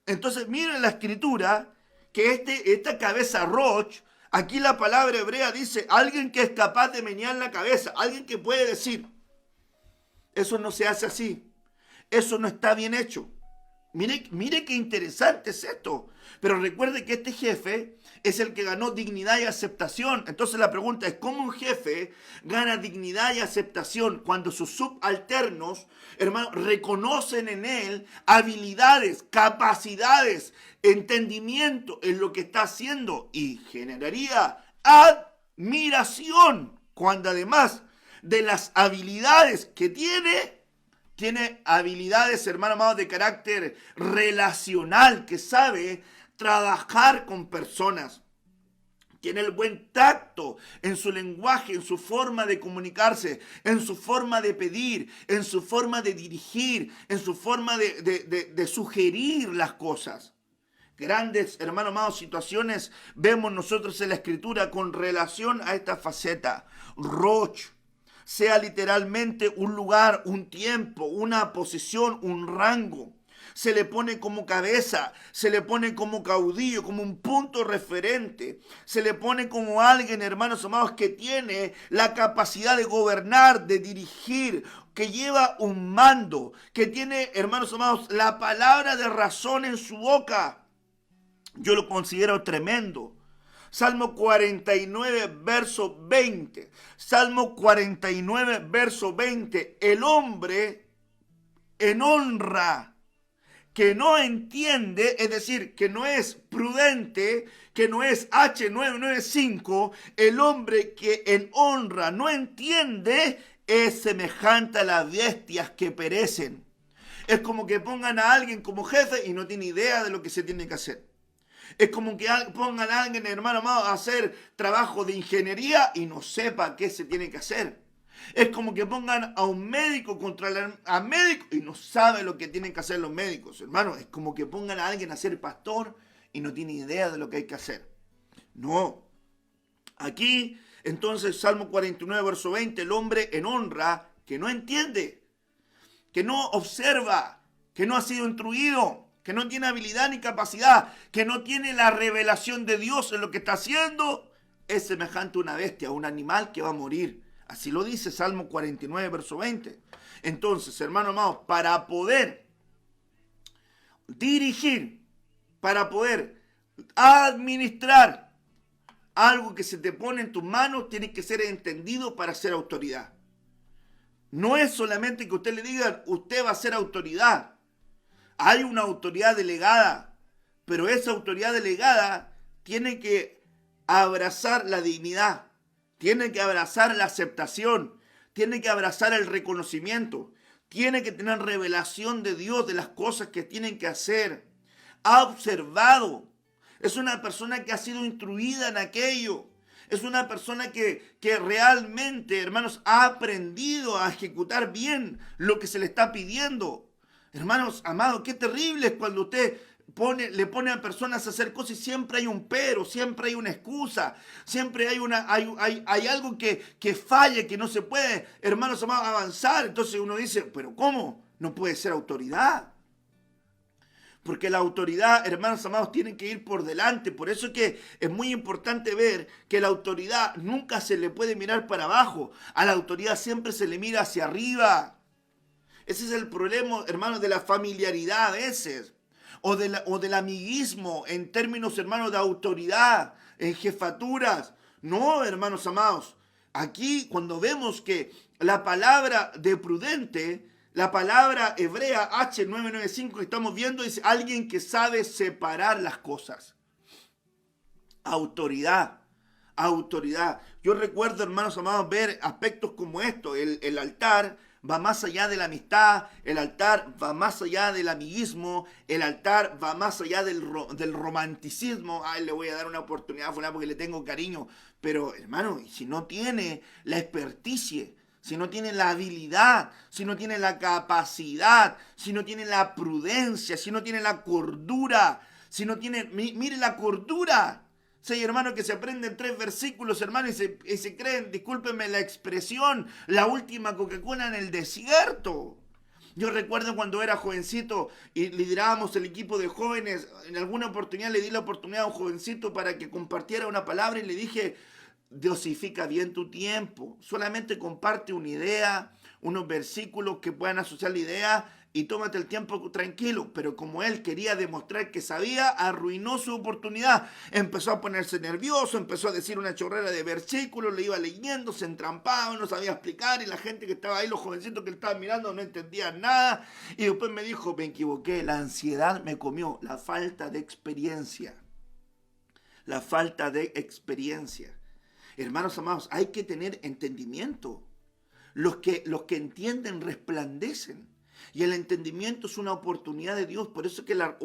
Entonces miren la escritura, que esta cabeza Roch, aquí la palabra hebrea dice, alguien que es capaz de menear la cabeza, alguien que puede decir, eso no se hace así, eso no está bien hecho. Mire qué interesante es esto. Pero recuerde que este jefe es el que ganó dignidad y aceptación. Entonces la pregunta es, ¿cómo un jefe gana dignidad y aceptación cuando sus subalternos, hermano, reconocen en él habilidades, capacidades, entendimiento en lo que está haciendo? Y generaría admiración cuando además de las habilidades que tiene habilidades, hermano amado, de carácter relacional, que sabe trabajar con personas. Tiene el buen tacto en su lenguaje, en su forma de comunicarse, en su forma de pedir, en su forma de dirigir, en su forma de sugerir las cosas. Grandes, hermano amado, situaciones vemos nosotros en la escritura con relación a esta faceta. Roch, sea literalmente un lugar, un tiempo, una posición, un rango. Se le pone como cabeza, se le pone como caudillo, como un punto referente. Se le pone como alguien, hermanos amados, que tiene la capacidad de gobernar, de dirigir, que lleva un mando, que tiene, hermanos amados, la palabra de razón en su boca. Yo lo considero tremendo. Salmo 49, verso 20. Salmo 49, verso 20. El hombre en honra que no entiende, es decir, que no es prudente, que no es H995, el hombre que en honra no entiende es semejante a las bestias que perecen. Es como que pongan a alguien como jefe y no tiene idea de lo que se tiene que hacer. Es como que pongan a alguien, hermano amado, a hacer trabajo de ingeniería y no sepa qué se tiene que hacer. Es como que pongan a un médico contra a médico y no sabe lo que tienen que hacer los médicos, hermano. Es como que pongan a alguien a ser pastor y no tiene idea de lo que hay que hacer. No. Aquí, entonces, Salmo 49, verso 20, el hombre en honra que no entiende, que no observa, que no ha sido instruido, que no tiene habilidad ni capacidad, que no tiene la revelación de Dios en lo que está haciendo, es semejante a una bestia, a un animal que va a morir. Así lo dice Salmo 49, verso 20. Entonces, hermano amado, para poder dirigir, para poder administrar algo que se te pone en tus manos, tiene que ser entendido para ser autoridad. No es solamente que usted le diga, usted va a ser autoridad. Hay una autoridad delegada, pero esa autoridad delegada tiene que abrazar la dignidad, tiene que abrazar la aceptación, tiene que abrazar el reconocimiento, tiene que tener revelación de Dios de las cosas que tienen que hacer. Ha observado, es una persona que ha sido instruida en aquello. Es una persona que realmente, hermanos, ha aprendido a ejecutar bien lo que se le está pidiendo. Hermanos amados, qué terrible es cuando usted le pone a personas a hacer cosas y siempre hay un pero, siempre hay una excusa, siempre hay algo que falla, que no se puede, hermanos amados, avanzar. Entonces uno dice, pero ¿cómo? No puede ser autoridad. Porque la autoridad, hermanos amados, tiene que ir por delante. Por eso es que es muy importante ver que la autoridad nunca se le puede mirar para abajo. A la autoridad siempre se le mira hacia arriba. Ese es el problema, hermanos, de la familiaridad a veces, o del amiguismo en términos, hermanos, de autoridad, en jefaturas. No, hermanos amados, aquí cuando vemos que la palabra de prudente, la palabra hebrea H995 que estamos viendo, es alguien que sabe separar las cosas. Autoridad. Autoridad. Yo recuerdo, hermanos amados, ver aspectos como esto. El altar va más allá de la amistad, el altar va más allá del amiguismo, el altar va más allá del romanticismo. Ay, le voy a dar una oportunidad a fulano porque le tengo cariño. Pero, hermano, si no tiene la experticia, si no tiene la habilidad, si no tiene la capacidad, si no tiene la prudencia, si no tiene la cordura, si no tiene, mire la cordura. Sí, hay hermanos que se aprenden 3 versículos, hermano, y se creen, discúlpenme la expresión, la última Coca-Cola en el desierto. Yo recuerdo cuando era jovencito y liderábamos el equipo de jóvenes, en alguna oportunidad le di la oportunidad a un jovencito para que compartiera una palabra y le dije, dosifica bien tu tiempo, solamente comparte una idea, unos versículos que puedan asociar la idea y tómate el tiempo tranquilo. Pero como él quería demostrar que sabía, arruinó su oportunidad. Empezó a ponerse nervioso, empezó a decir una chorrera de versículos, le iba leyendo, se entrampaba, no sabía explicar y la gente que estaba ahí, los jovencitos que él estaba mirando, no entendían nada. Y después me dijo, me equivoqué, la ansiedad me comió, la falta de experiencia. La falta de experiencia. Hermanos amados, hay que tener entendimiento. Los que entienden resplandecen. Y el entendimiento es una oportunidad de Dios. Por eso es que la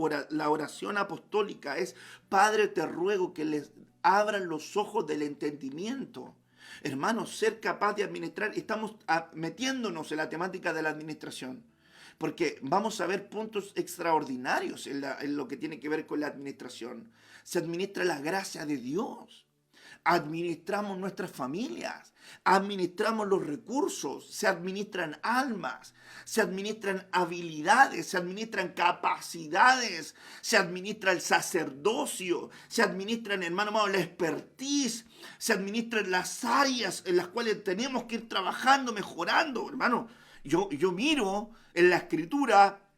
oración apostólica es, Padre, te ruego que les abran los ojos del entendimiento. Hermanos, ser capaz de administrar, estamos metiéndonos en la temática de la administración. Porque vamos a ver puntos extraordinarios en lo que tiene que ver con la administración. Se administra la gracia de Dios. Administramos nuestras familias, administramos los recursos, se administran almas, se administran habilidades, se administran capacidades, se administra el sacerdocio, se administran, hermano amado, la expertise, se administran las áreas en las cuales tenemos que ir trabajando, mejorando. Hermano, yo miro en la Escritura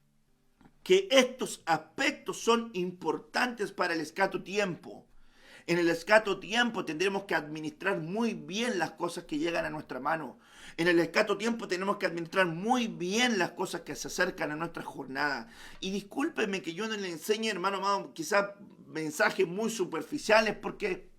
que estos aspectos son importantes para el escaso tiempo. En el escaso tiempo tendremos que administrar muy bien las cosas que llegan a nuestra mano. En el escaso tiempo tenemos que administrar muy bien las cosas que se acercan a nuestra jornada. Y discúlpenme que yo no le enseñe, hermano amado, quizás mensajes muy superficiales, porque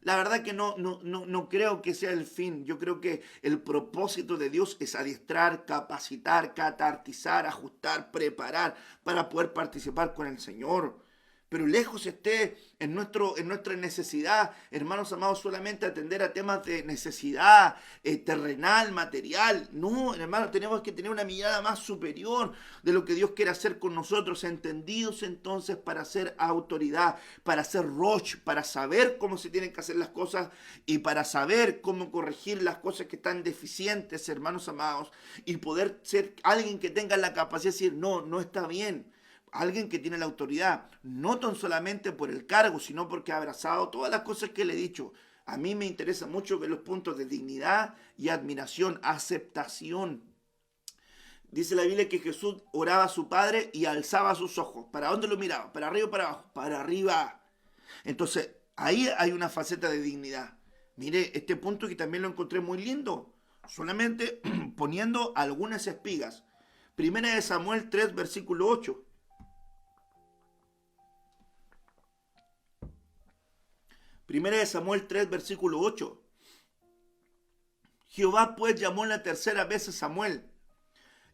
la verdad que no creo que sea el fin. Yo creo que el propósito de Dios es adiestrar, capacitar, catartizar, ajustar, preparar para poder participar con el Señor. Pero lejos esté en nuestra necesidad, hermanos amados, solamente atender a temas de necesidad terrenal, material. No, hermanos, tenemos que tener una mirada más superior de lo que Dios quiere hacer con nosotros, entendidos entonces para ser autoridad, para ser roche, para saber cómo se tienen que hacer las cosas y para saber cómo corregir las cosas que están deficientes, hermanos amados, y poder ser alguien que tenga la capacidad de decir, no está bien. Alguien que tiene la autoridad, no tan solamente por el cargo, sino porque ha abrazado todas las cosas que le he dicho. A mí me interesa mucho ver los puntos de dignidad y admiración, aceptación. Dice la Biblia que Jesús oraba a su Padre y alzaba sus ojos. ¿Para dónde lo miraba? ¿Para arriba o para abajo? Para arriba. Entonces, ahí hay una faceta de dignidad. Mire, este punto que también lo encontré muy lindo, solamente poniendo algunas espigas. Primera de Samuel 3, versículo 8. Primera de Samuel 3, versículo 8. Jehová pues llamó la tercera vez a Samuel,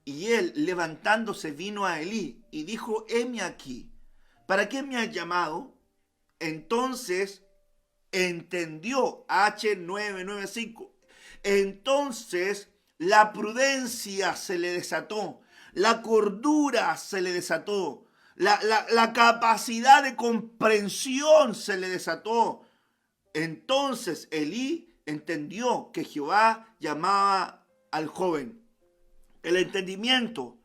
y él levantándose vino a Elí y dijo, heme aquí, ¿para qué me has llamado? Entonces entendió, H995, entonces la prudencia se le desató, la cordura se le desató, la capacidad de comprensión se le desató. Entonces Elí entendió que Jehová llamaba al joven. El entendimiento,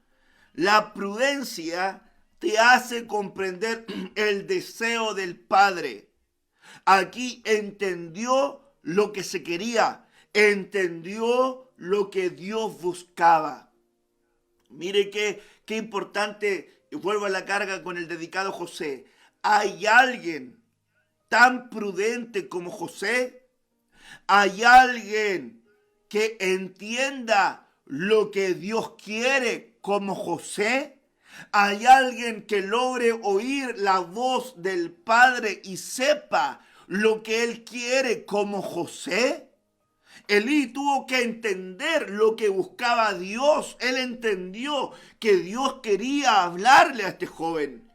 la prudencia te hace comprender el deseo del Padre. Aquí entendió lo que se quería, entendió lo que Dios buscaba. Mire qué importante, vuelvo a la carga con el dedicado José. ¿Hay alguien tan prudente como José? ¿Hay alguien que entienda lo que Dios quiere como José? ¿Hay alguien que logre oír la voz del Padre y sepa lo que Él quiere como José? Elí tuvo que entender lo que buscaba Dios. Él entendió que Dios quería hablarle a este joven.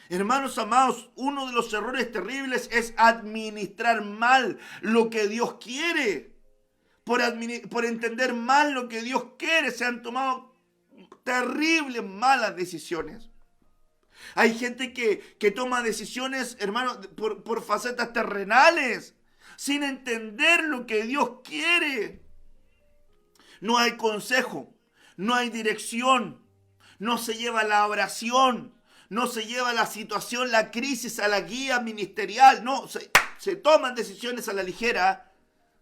Hermanos amados, uno de los errores terribles es administrar mal lo que Dios quiere. Por entender mal lo que Dios quiere, se han tomado terribles malas decisiones. Hay gente que toma decisiones, hermanos, por facetas terrenales, sin entender lo que Dios quiere. No hay consejo, no hay dirección, no se lleva la oración, no se lleva la situación, la crisis a la guía ministerial. No, se toman decisiones a la ligera.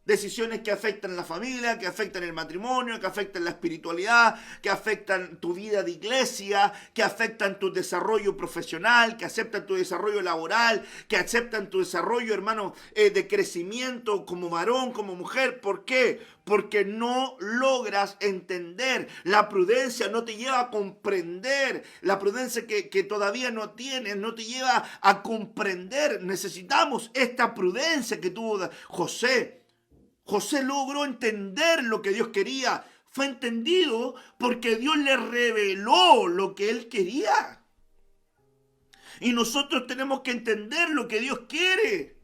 Decisiones que afectan la familia, que afectan el matrimonio, que afectan la espiritualidad, que afectan tu vida de iglesia, que afectan tu desarrollo profesional, que afectan tu desarrollo laboral, que afectan tu desarrollo, hermano, de crecimiento como varón, como mujer. ¿Por qué? Porque no logras entender. La prudencia no te lleva a comprender. La prudencia que todavía no tienes no te lleva a comprender. Necesitamos esta prudencia que tuvo José. José logró entender lo que Dios quería. Fue entendido porque Dios le reveló lo que él quería. Y nosotros tenemos que entender lo que Dios quiere.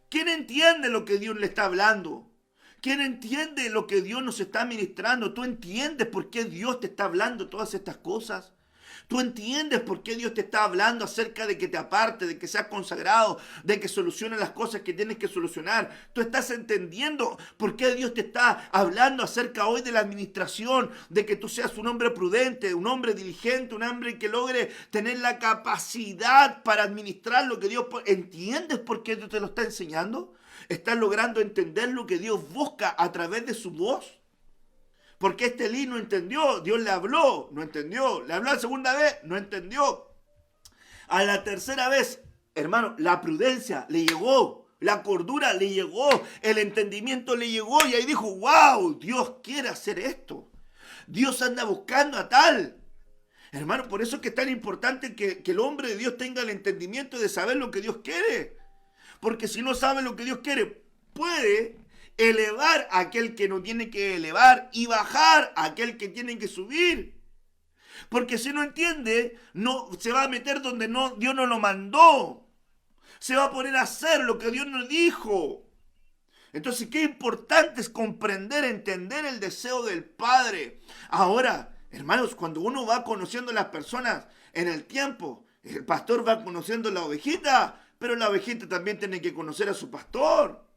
¿Quién entiende lo que Dios le está hablando? ¿Quién entiende lo que Dios nos está ministrando? ¿Tú entiendes por qué Dios te está hablando todas estas cosas? ¿Tú entiendes por qué Dios te está hablando acerca de que te aparte, de que seas consagrado, de que soluciones las cosas que tienes que solucionar? ¿Tú estás entendiendo por qué Dios te está hablando acerca hoy de la administración, de que tú seas un hombre prudente, un hombre diligente, un hombre que logre tener la capacidad para administrar lo que Dios... ¿Entiendes por qué Dios te lo está enseñando? ¿Estás logrando entender lo que Dios busca a través de su voz? Porque este Elí no entendió, Dios le habló, no entendió, le habló la segunda vez, no entendió. A la tercera vez, hermano, la prudencia le llegó, la cordura le llegó, el entendimiento le llegó y ahí dijo, wow, Dios quiere hacer esto. Dios anda buscando a tal. Hermano, por eso es que es tan importante que el hombre de Dios tenga el entendimiento de saber lo que Dios quiere. Porque si no sabe lo que Dios quiere, puede elevar a aquel que no tiene que elevar y bajar a aquel que tiene que subir. Porque si no entiende, no se va a meter donde Dios no lo mandó. Se va a poner a hacer lo que Dios nos dijo. Entonces, qué importante es comprender, entender el deseo del Padre. Ahora, hermanos, cuando uno va conociendo a las personas en el tiempo, el pastor va conociendo a la ovejita, pero la ovejita también tiene que conocer a su pastor.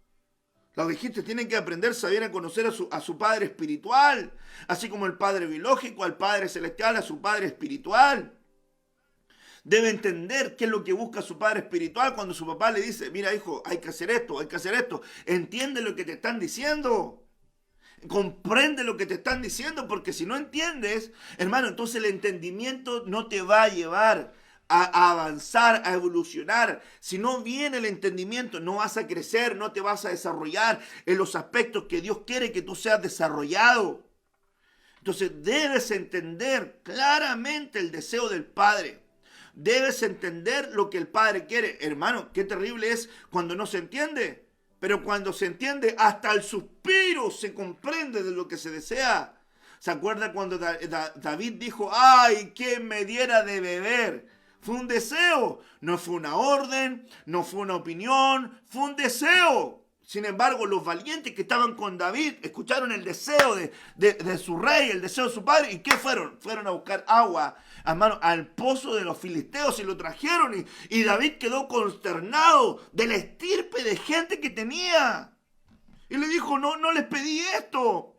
Los ovejitas tienen que aprender a conocer a su padre espiritual, así como el padre biológico, al padre celestial, a su padre espiritual. Debe entender qué es lo que busca su padre espiritual cuando su papá le dice, mira hijo, hay que hacer esto, hay que hacer esto. Entiende lo que te están diciendo. Comprende lo que te están diciendo, porque si no entiendes, hermano, entonces el entendimiento no te va a llevar a avanzar, a evolucionar. Si no viene el entendimiento, no vas a crecer, no te vas a desarrollar en los aspectos que Dios quiere que tú seas desarrollado. Entonces debes entender claramente el deseo del Padre. Debes entender lo que el Padre quiere. Hermano, qué terrible es cuando no se entiende. Pero cuando se entiende, hasta el suspiro se comprende de lo que se desea. ¿Se acuerda cuando David dijo, ay, que me diera de beber? Fue un deseo, no fue una orden, no fue una opinión, fue un deseo. Sin embargo, los valientes que estaban con David escucharon el deseo de su rey, el deseo de su padre. ¿Y qué fueron? Fueron a buscar agua, hermano, al pozo de los filisteos y lo trajeron. Y David quedó consternado de la estirpe de gente que tenía. Y le dijo, no les pedí esto.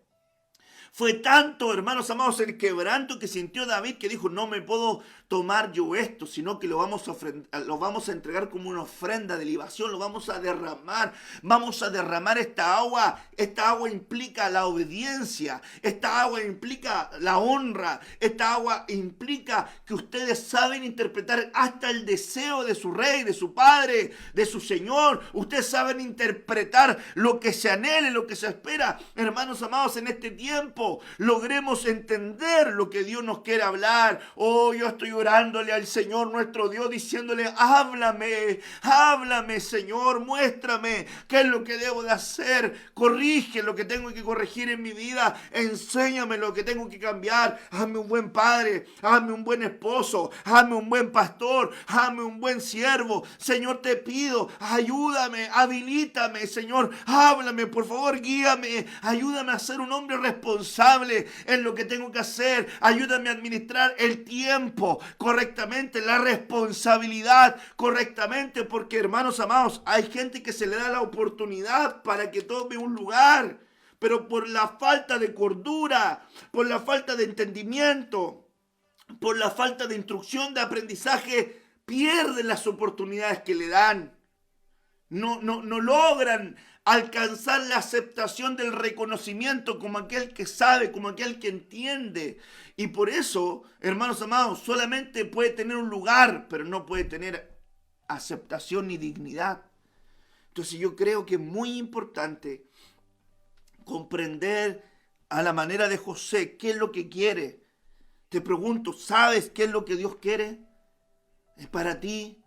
Fue tanto, hermanos amados, el quebranto que sintió David que dijo, no me puedo tomar yo esto, sino que lo vamos a entregar como una ofrenda de libación, lo vamos a derramar. Vamos a derramar esta agua. Esta agua implica la obediencia, esta agua implica la honra, esta agua implica que ustedes saben interpretar hasta el deseo de su rey, de su padre, de su Señor. Ustedes saben interpretar lo que se anhele, lo que se espera. Hermanos amados, en este tiempo logremos entender lo que Dios nos quiere hablar. Oh, yo estoy orándole al Señor nuestro Dios, diciéndole: háblame, háblame, Señor, muéstrame qué es lo que debo de hacer, corrige lo que tengo que corregir en mi vida, enséñame lo que tengo que cambiar. Hazme un buen padre, hazme un buen esposo, hazme un buen pastor, hazme un buen siervo. Señor, te pido, ayúdame, habilítame, Señor, háblame, por favor, guíame, ayúdame a ser un hombre responsable en lo que tengo que hacer, ayúdame a administrar el tiempo correctamente, la responsabilidad correctamente, porque, hermanos amados, hay gente que se le da la oportunidad para que tome un lugar, pero por la falta de cordura, por la falta de entendimiento, por la falta de instrucción, de aprendizaje, pierden las oportunidades que le dan. No logran alcanzar la aceptación del reconocimiento como aquel que sabe, como aquel que entiende. Y por eso, hermanos amados, solamente puede tener un lugar, pero no puede tener aceptación ni dignidad. Entonces yo creo que es muy importante comprender a la manera de José qué es lo que quiere. Te pregunto, ¿sabes qué es lo que Dios quiere? Es para ti,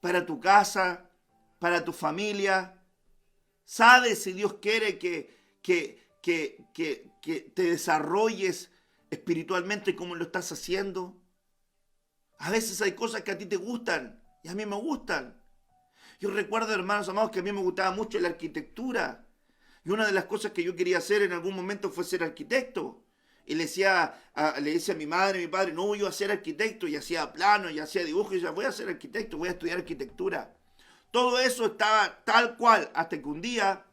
para tu casa, para tu familia. ¿Sabes si Dios quiere que te desarrolles espiritualmente como lo estás haciendo? A veces hay cosas que a ti te gustan y a mí me gustan. Yo recuerdo, hermanos amados, que a mí me gustaba mucho la arquitectura. Y una de las cosas que yo quería hacer en algún momento fue ser arquitecto. Y le decía a mi madre, a mi padre: no, yo voy a ser arquitecto. Y hacía planos, y hacía dibujos. Y decía: voy a ser arquitecto, voy a estudiar arquitectura. Todo eso estaba tal cual, hasta que un día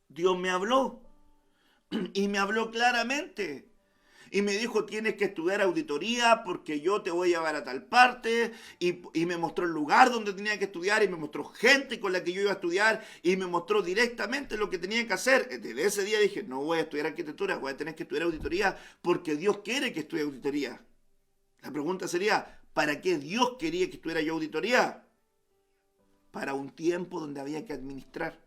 Dios me habló. Y me habló claramente. Y me dijo: tienes que estudiar auditoría porque yo te voy a llevar a tal parte. Y me mostró el lugar donde tenía que estudiar. Y me mostró gente con la que yo iba a estudiar. Y me mostró directamente lo que tenía que hacer. Desde ese día dije: no voy a estudiar arquitectura, voy a tener que estudiar auditoría porque Dios quiere que estudie auditoría. La pregunta sería: ¿para qué Dios quería que estudiara yo auditoría? Para un tiempo donde había que administrar.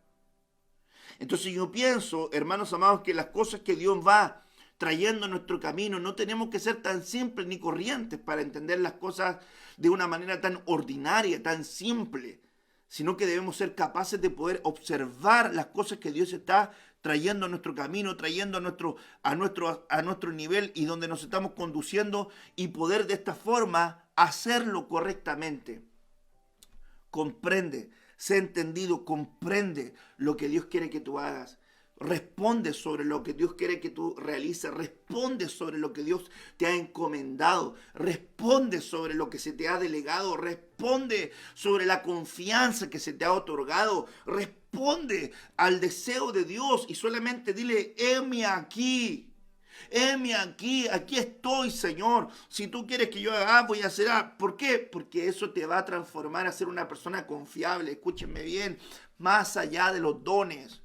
Entonces yo pienso, hermanos amados, que las cosas que Dios va trayendo a nuestro camino, no tenemos que ser tan simples ni corrientes para entender las cosas de una manera tan ordinaria, tan simple, sino que debemos ser capaces de poder observar las cosas que Dios está trayendo a nuestro camino, trayendo a nuestro nivel y donde nos estamos conduciendo, y poder de esta forma hacerlo correctamente. Comprende, sé entendido, comprende lo que Dios quiere que tú hagas. Responde sobre lo que Dios quiere que tú realices. Responde sobre lo que Dios te ha encomendado. Responde sobre lo que se te ha delegado. Responde sobre la confianza que se te ha otorgado. Responde al deseo de Dios y solamente dile: heme aquí. Heme aquí, aquí estoy, Señor. Si tú quieres que yo haga, voy a hacer. ¿Por qué? Porque eso te va a transformar a ser una persona confiable. Escúchenme bien, más allá de los dones.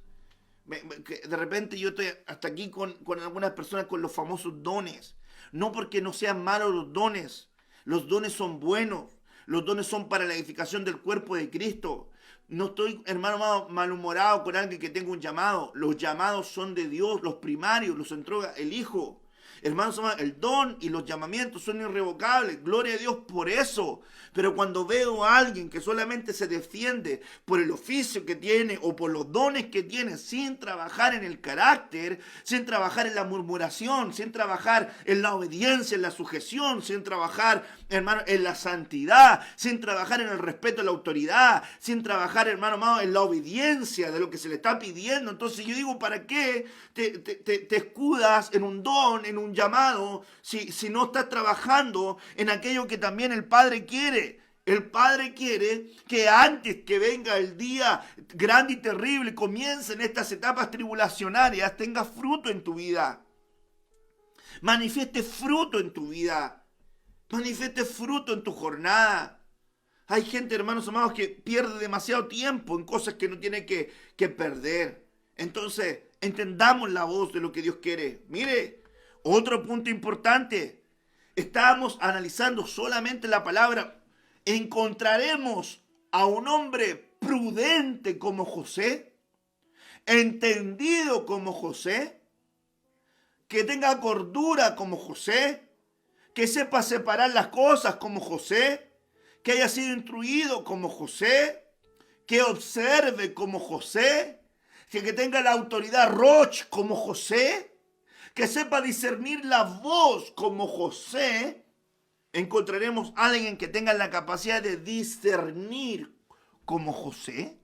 De repente yo estoy hasta aquí con algunas personas con los famosos dones. No porque no sean malos los dones. Los dones son buenos. Los dones son para la edificación del cuerpo de Cristo. No estoy, hermano, malhumorado con alguien que tenga un llamado. Los llamados son de Dios, los primarios, los entrega el Hijo. Hermanos, el don y los llamamientos son irrevocables. Gloria a Dios por eso. Pero cuando veo a alguien que solamente se defiende por el oficio que tiene o por los dones que tiene, sin trabajar en el carácter, sin trabajar en la murmuración, sin trabajar en la obediencia, en la sujeción, sin trabajar, hermano, en la santidad, sin trabajar en el respeto a la autoridad, sin trabajar, hermano amado, en la obediencia de lo que se le está pidiendo. Entonces yo digo: ¿para qué te escudas en un don, en un llamado, si no estás trabajando en aquello que también el Padre quiere? El Padre quiere que antes que venga el día grande y terrible, comiencen estas etapas tribulacionarias, tengas fruto en tu vida. Manifieste fruto en tu vida. Manifieste fruto en tu jornada. Hay gente, hermanos amados, que pierde demasiado tiempo en cosas que no tiene que perder. Entonces, entendamos la voz de lo que Dios quiere. Mire, otro punto importante. Estábamos analizando solamente la palabra. ¿Encontraremos a un hombre prudente como José? ¿Entendido como José? ¿Que tenga cordura como José? ¿Que sepa separar las cosas como José? ¿Que haya sido instruido como José? ¿Que observe como José? ¿Que tenga la autoridad Roch como José? ¿Que sepa discernir la voz como José? ¿Encontraremos a alguien que tenga la capacidad de discernir como José?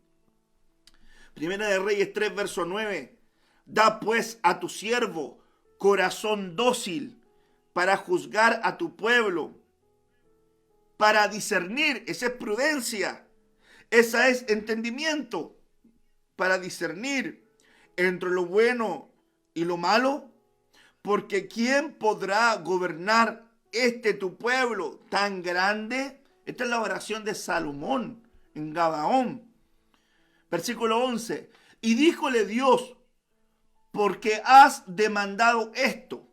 Primera de Reyes 3, verso 9. Da pues a tu siervo corazón dócil para juzgar a tu pueblo, para discernir. Esa es prudencia, esa es entendimiento, para discernir entre lo bueno y lo malo, porque ¿quién podrá gobernar tu pueblo tan grande? Esta es la oración de Salomón en Gabaón. Versículo 11. Y díjole Dios, porque has demandado esto,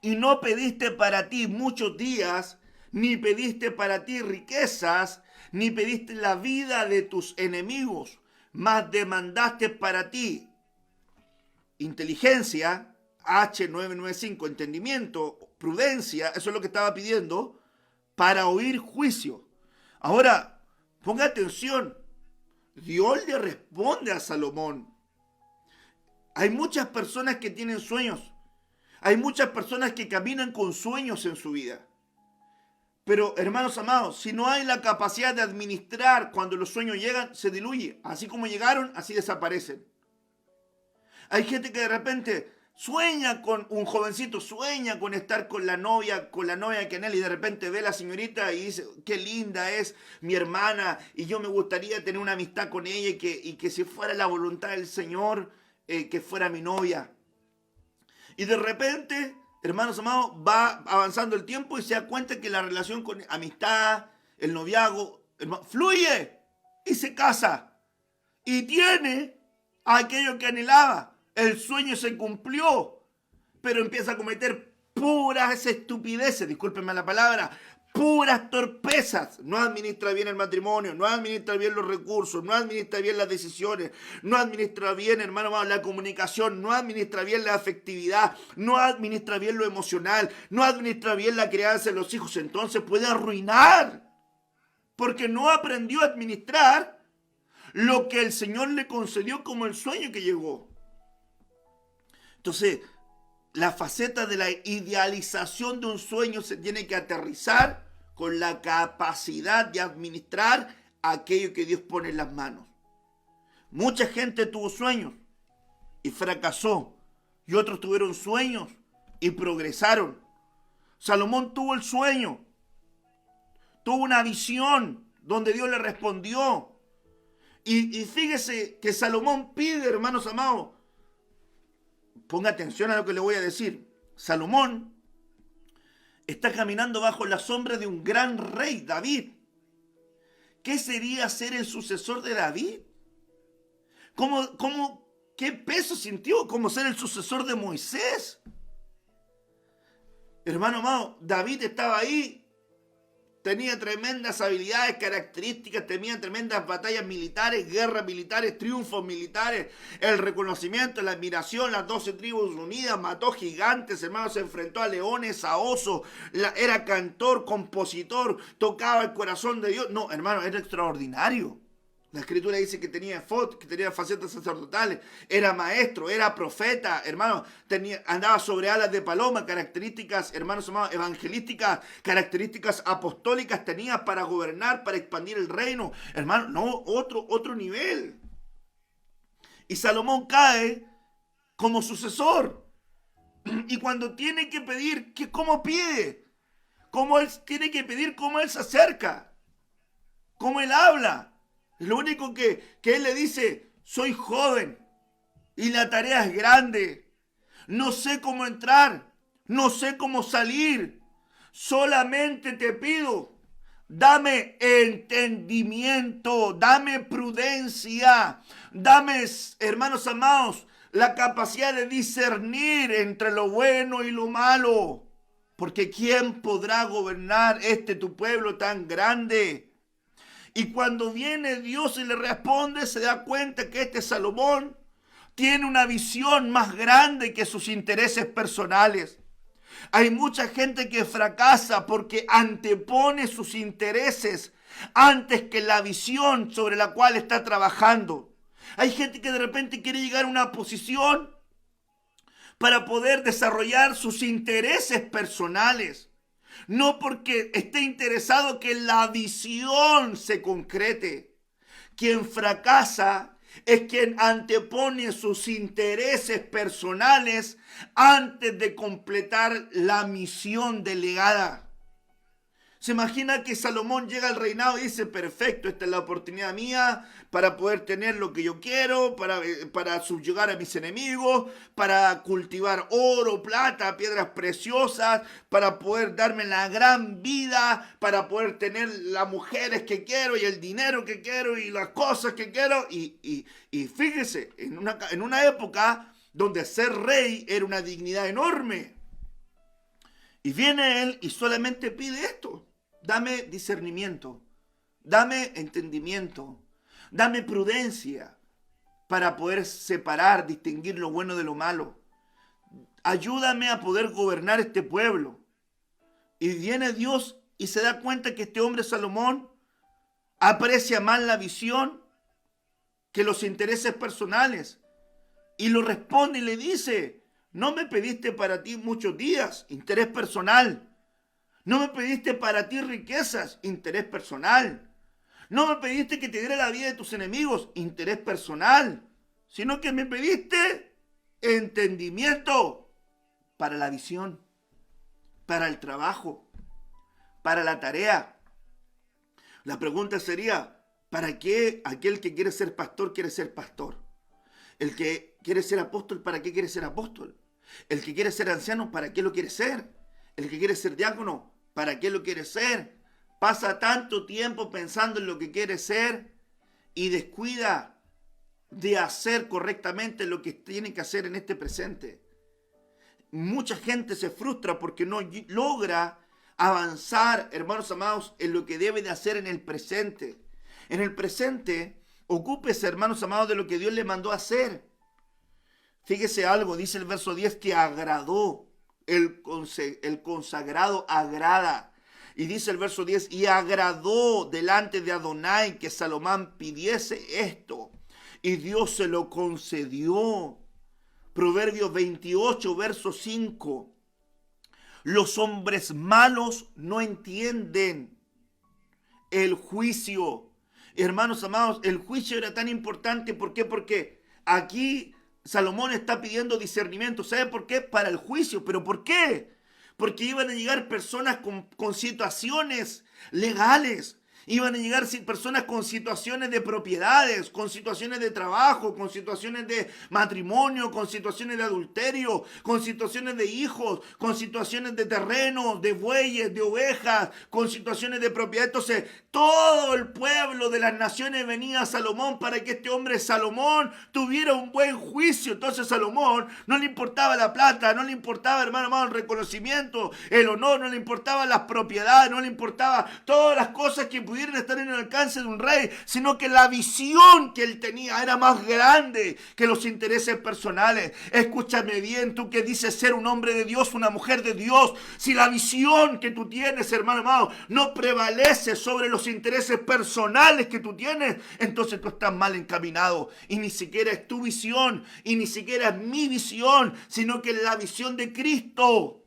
y no pediste para ti muchos días, ni pediste para ti riquezas, ni pediste la vida de tus enemigos, mas demandaste para ti inteligencia, H995, entendimiento, prudencia, eso es lo que estaba pidiendo, para oír juicio. Ahora, ponga atención, Dios le responde a Salomón. Hay muchas personas que tienen sueños, hay muchas personas que caminan con sueños en su vida. Pero, hermanos amados, si no hay la capacidad de administrar cuando los sueños llegan, se diluye. Así como llegaron, así desaparecen. Hay gente que de repente sueña con un jovencito, sueña con estar con la novia que anhela, y de repente ve a la señorita y dice, qué linda es mi hermana, y yo me gustaría tener una amistad con ella, y que si fuera la voluntad del Señor, que fuera mi novia. Y de repente, hermanos amados, va avanzando el tiempo y se da cuenta que la relación con amistad, el noviazgo, fluye y se casa. Y tiene aquello que anhelaba. El sueño se cumplió, pero empieza a cometer puras estupideces, discúlpenme la palabra, puras torpezas. No administra bien el matrimonio, no administra bien los recursos, no administra bien las decisiones, no administra bien, hermano amado, la comunicación, no administra bien la afectividad, no administra bien lo emocional, no administra bien la crianza de los hijos. Entonces puede arruinar, porque no aprendió a administrar lo que el Señor le concedió como el sueño que llegó. Entonces, la faceta de la idealización de un sueño se tiene que aterrizar con la capacidad de administrar aquello que Dios pone en las manos. Mucha gente tuvo sueños y fracasó, y otros tuvieron sueños y progresaron. Salomón tuvo el sueño, tuvo una visión donde Dios le respondió. Y fíjese que Salomón pide, hermanos amados, ponga atención a lo que le voy a decir. Salomón está caminando bajo la sombra de un gran rey, David. ¿Qué sería ser el sucesor de David? ¿Qué peso sintió como ser el sucesor de Moisés? Hermano amado, David estaba ahí. Tenía tremendas habilidades, características, tenía tremendas batallas militares, guerras militares, triunfos militares, el reconocimiento, la admiración, las 12 tribus unidas, mató gigantes, hermano, se enfrentó a leones, a osos, era cantor, compositor, tocaba el corazón de Dios. No, hermano, era extraordinario. La Escritura dice que tenía facetas sacerdotales, era maestro, era profeta, hermano, andaba sobre alas de paloma, características, hermanos amados, evangelísticas, características apostólicas tenía para gobernar, para expandir el reino. Hermano, no, otro nivel. Y Salomón cae como sucesor. Y cuando tiene que pedir, ¿cómo pide? ¿Cómo él tiene que pedir? ¿Cómo él se acerca? ¿Cómo él habla? Lo único que él le dice, soy joven y la tarea es grande. No sé cómo entrar, no sé cómo salir. solamente te pido, dame entendimiento, dame prudencia, dame, hermanos amados, la capacidad de discernir entre lo bueno y lo malo. Porque ¿quién podrá gobernar tu pueblo tan grande? Y cuando viene Dios y le responde, se da cuenta que Salomón tiene una visión más grande que sus intereses personales. Hay mucha gente que fracasa porque antepone sus intereses antes que la visión sobre la cual está trabajando. Hay gente que de repente quiere llegar a una posición para poder desarrollar sus intereses personales, no porque esté interesado que la visión se concrete. Quien fracasa es quien antepone sus intereses personales antes de completar la misión delegada. Se imagina que Salomón llega al reinado y dice, perfecto, esta es la oportunidad mía para poder tener lo que yo quiero, para subyugar a mis enemigos, para cultivar oro, plata, piedras preciosas, para poder darme la gran vida, para poder tener las mujeres que quiero y el dinero que quiero y las cosas que quiero. Y fíjese, en una época donde ser rey era una dignidad enorme. Y viene él y solamente pide esto. Dame discernimiento, dame entendimiento, dame prudencia para poder separar, distinguir lo bueno de lo malo. Ayúdame a poder gobernar este pueblo. Y viene Dios y se da cuenta que este hombre Salomón aprecia más la visión que los intereses personales. Y lo responde y le dice, no me pediste para ti muchos días, interés personal. No me pediste para ti riquezas, interés personal. No me pediste que te diera la vida de tus enemigos, interés personal. Sino que me pediste entendimiento para la visión, para el trabajo, para la tarea. La pregunta sería, ¿para qué aquel que quiere ser pastor quiere ser pastor? El que quiere ser apóstol, ¿para qué quiere ser apóstol? El que quiere ser anciano, ¿para qué lo quiere ser? El que quiere ser diácono, ¿para qué lo quiere ser? Pasa tanto tiempo pensando en lo que quiere ser y descuida de hacer correctamente lo que tiene que hacer en este presente. Mucha gente se frustra porque no logra avanzar, hermanos amados, en lo que debe de hacer en el presente. En el presente, ocúpese, hermanos amados, de lo que Dios le mandó a hacer. Fíjese algo, dice el verso 10, que agradó. El consagrado agrada. Y dice el verso 10, y agradó delante de Adonai que Salomón pidiese esto. Y Dios se lo concedió. Proverbios 28, verso 5. Los hombres malos no entienden el juicio. Hermanos amados, el juicio era tan importante. ¿Por qué? Porque aquí Salomón está pidiendo discernimiento. ¿Sabe por qué? Para el juicio. ¿Pero por qué? Porque iban a llegar personas con situaciones legales. Iban a llegar personas con situaciones de propiedades, con situaciones de trabajo, con situaciones de matrimonio, con situaciones de adulterio, con situaciones de hijos, con situaciones de terrenos, de bueyes, de ovejas, con situaciones de propiedad. Entonces, todo el pueblo de las naciones venía a Salomón para que este hombre Salomón tuviera un buen juicio. Entonces, Salomón no le importaba la plata, no le importaba, hermano, el reconocimiento, el honor, no le importaba las propiedades, no le importaba todas las cosas que pudieran estar en el alcance de un rey, sino que la visión que él tenía era más grande que los intereses personales. Escúchame bien, tú que dices ser un hombre de Dios, una mujer de Dios, si la visión que tú tienes, hermano amado, no prevalece sobre los intereses personales que tú tienes, entonces tú estás mal encaminado y ni siquiera es tu visión y ni siquiera es mi visión, sino que es la visión de Cristo.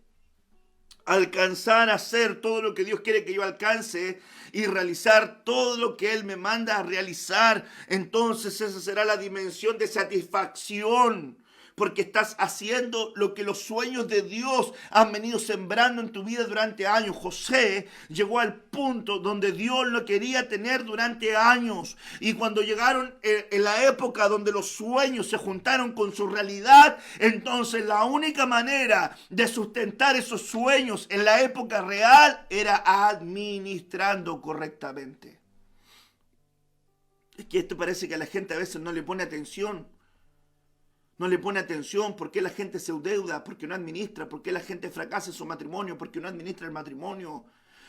Alcanzar a hacer todo lo que Dios quiere que yo alcance y realizar todo lo que Él me manda a realizar, entonces esa será la dimensión de satisfacción porque estás haciendo lo que los sueños de Dios han venido sembrando en tu vida durante años. José llegó al punto donde Dios lo quería tener durante años. Y cuando llegaron en la época donde los sueños se juntaron con su realidad, entonces la única manera de sustentar esos sueños en la época real era administrando correctamente. Es que esto parece que a la gente a veces no le pone atención. No le pone atención por qué la gente se endeuda, porque no administra, por qué la gente fracasa en su matrimonio, porque no administra el matrimonio,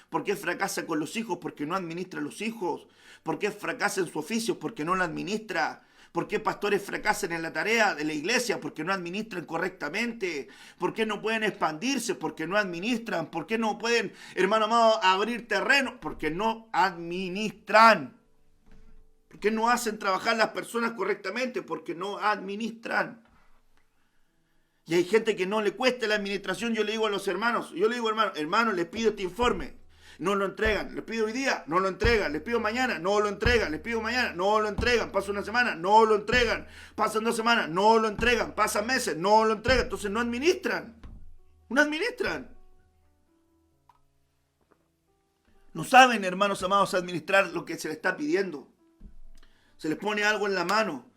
por qué fracasa con los hijos, porque no administra los hijos, por qué fracasa en su oficio, porque no lo administra, por qué pastores fracasan en la tarea de la iglesia, porque no administran correctamente, por qué no pueden expandirse, porque no administran, por qué no pueden, hermano amado, abrir terreno, porque no administran. ¿Por qué no hacen trabajar las personas correctamente? Porque no administran. Y hay gente que no le cuesta la administración. Yo le digo a los hermanos, hermano, les pido este informe. No lo entregan. Les pido hoy día, no lo entregan. Les pido mañana, no lo entregan. Les pido mañana, no lo entregan. Pasa una semana, no lo entregan. Pasan 2 semanas, no lo entregan. Pasan meses, no lo entregan. Entonces no administran. No administran. No saben, hermanos amados, administrar lo que se les está pidiendo. Se les pone algo en la mano.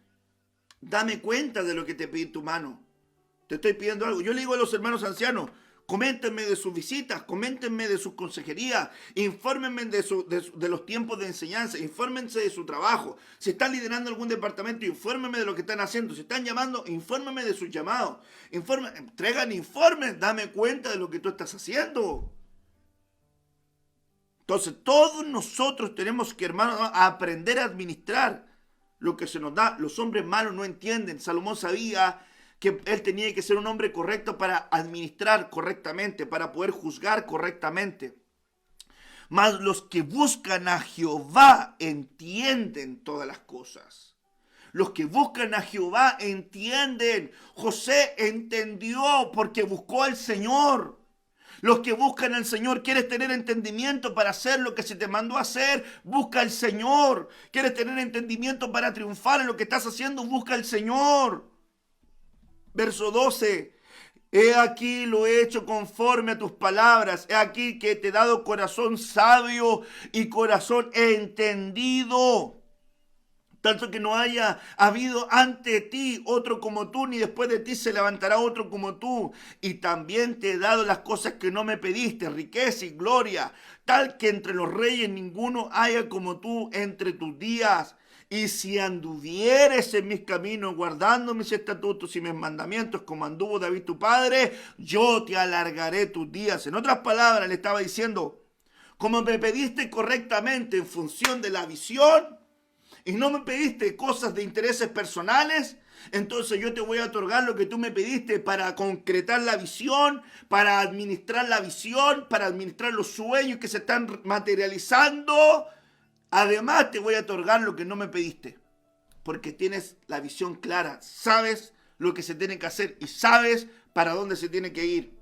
Dame cuenta de lo que te pide tu mano. Te estoy pidiendo algo. Yo le digo a los hermanos ancianos, coméntenme de sus visitas, coméntenme de sus consejerías, infórmenme de los tiempos de enseñanza, infórmense de su trabajo. Si están liderando algún departamento, infórmenme de lo que están haciendo. Si están llamando, infórmenme de sus llamados. Traigan informes, dame cuenta de lo que tú estás haciendo. Entonces, todos nosotros tenemos que, hermanos, aprender a administrar lo que se nos da. Los hombres malos no entienden. Salomón sabía que él tenía que ser un hombre correcto para administrar correctamente, para poder juzgar correctamente. Mas los que buscan a Jehová entienden todas las cosas. Los que buscan a Jehová entienden. José entendió porque buscó al Señor. Los que buscan al Señor, ¿quieres tener entendimiento para hacer lo que se te mandó a hacer? Busca al Señor. ¿Quieres tener entendimiento para triunfar en lo que estás haciendo? Busca al Señor. Verso 12. He aquí lo he hecho conforme a tus palabras. He aquí que te he dado corazón sabio y corazón entendido. Tanto que no haya habido ante ti otro como tú, ni después de ti se levantará otro como tú. Y también te he dado las cosas que no me pediste, riqueza y gloria, tal que entre los reyes ninguno haya como tú entre tus días. Y si anduvieres en mis caminos, guardando mis estatutos y mis mandamientos, como anduvo David tu padre, yo te alargaré tus días. En otras palabras, le estaba diciendo, como me pediste correctamente en función de la visión, y no me pediste cosas de intereses personales, entonces yo te voy a otorgar lo que tú me pediste para concretar la visión, para administrar la visión, para administrar los sueños que se están materializando. Además te voy a otorgar lo que no me pediste, porque tienes la visión clara, sabes lo que se tiene que hacer y sabes para dónde se tiene que ir.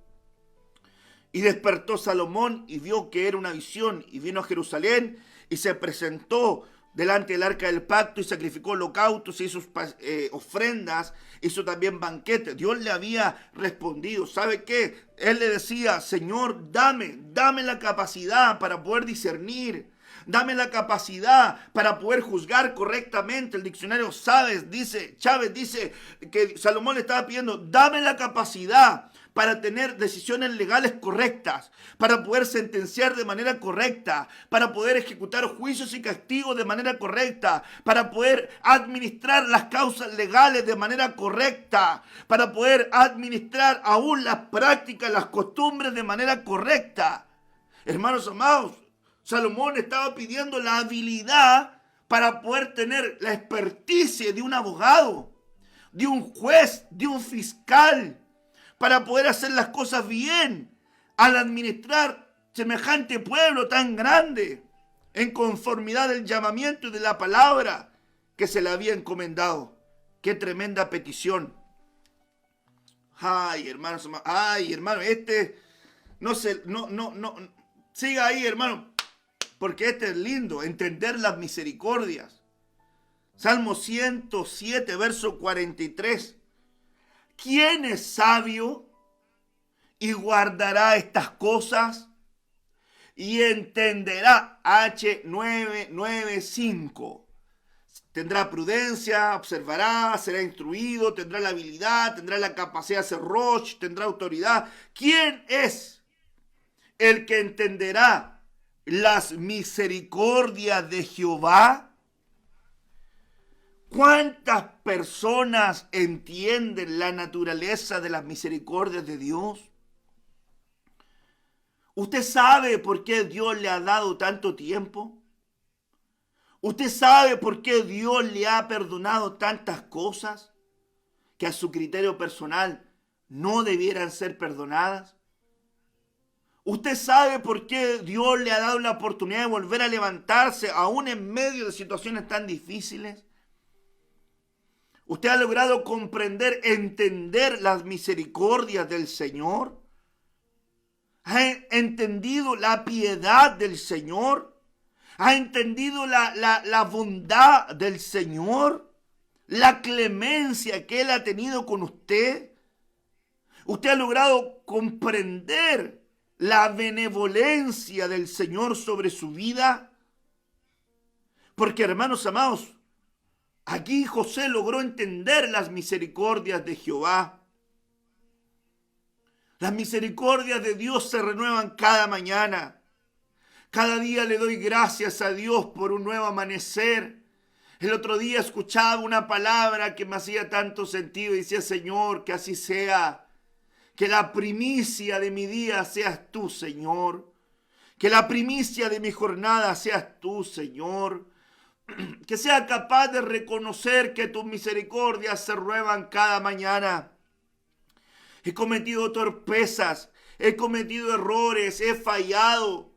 Y despertó Salomón y vio que era una visión, y vino a Jerusalén y se presentó delante del arca del pacto y sacrificó holocaustos, hizo ofrendas, hizo también banquetes. Dios le había respondido. ¿Sabe qué? Él le decía, Señor, dame la capacidad para poder discernir. Dame la capacidad para poder juzgar correctamente. El diccionario Chávez dice que Salomón le estaba pidiendo, dame la capacidad para tener decisiones legales correctas, para poder sentenciar de manera correcta, para poder ejecutar juicios y castigos de manera correcta, para poder administrar las causas legales de manera correcta, para poder administrar aún las prácticas, las costumbres de manera correcta. Hermanos amados, Salomón estaba pidiendo la habilidad para poder tener la experticia de un abogado, de un juez, de un fiscal, para poder hacer las cosas bien al administrar semejante pueblo tan grande en conformidad del llamamiento y de la palabra que se le había encomendado. ¡Qué tremenda petición! Ay, hermanos, hermano, siga ahí, hermano, porque este es lindo, entender las misericordias. Salmo 107, verso 43. ¿quién es sabio y guardará estas cosas? Y entenderá. H995. Tendrá prudencia, observará, será instruido, tendrá la habilidad, tendrá la capacidad de hacer roche, tendrá autoridad. ¿Quién es el que entenderá las misericordias de Jehová? ¿Cuántas personas entienden la naturaleza de las misericordias de Dios? ¿Usted sabe por qué Dios le ha dado tanto tiempo? ¿Usted sabe por qué Dios le ha perdonado tantas cosas que a su criterio personal no debieran ser perdonadas? ¿Usted sabe por qué Dios le ha dado la oportunidad de volver a levantarse aún en medio de situaciones tan difíciles? ¿Usted ha logrado comprender, entender las misericordias del Señor? ¿Ha entendido la piedad del Señor? ¿Ha entendido la bondad del Señor? ¿La clemencia que Él ha tenido con usted? ¿Usted ha logrado comprender la benevolencia del Señor sobre su vida? Porque, hermanos amados, aquí José logró entender las misericordias de Jehová. Las misericordias de Dios se renuevan cada mañana. Cada día le doy gracias a Dios por un nuevo amanecer. El otro día escuchaba una palabra que me hacía tanto sentido y decía: Señor, que así sea. Que la primicia de mi día seas tú, Señor. Que la primicia de mi jornada seas tú, Señor. Que sea capaz de reconocer que tus misericordias se renuevan cada mañana. He cometido torpezas, he cometido errores, he fallado.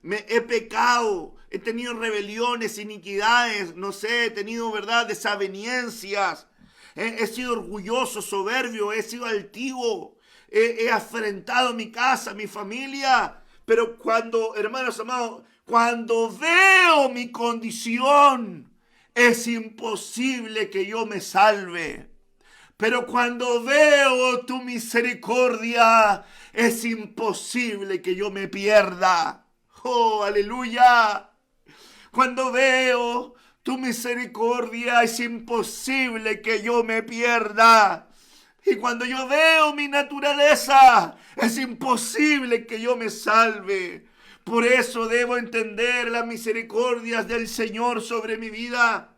He pecado, he tenido rebeliones, iniquidades, no sé, he tenido, ¿verdad?, desavenencias. He sido orgulloso, soberbio, he sido altivo, he afrentado mi casa, mi familia. Pero cuando, hermanos amados, cuando veo mi condición, es imposible que yo me salve. Pero cuando veo tu misericordia, es imposible que yo me pierda. ¡Oh, aleluya! Cuando veo tu misericordia, es imposible que yo me pierda. Y cuando yo veo mi naturaleza, es imposible que yo me salve. Por eso debo entender las misericordias del Señor sobre mi vida.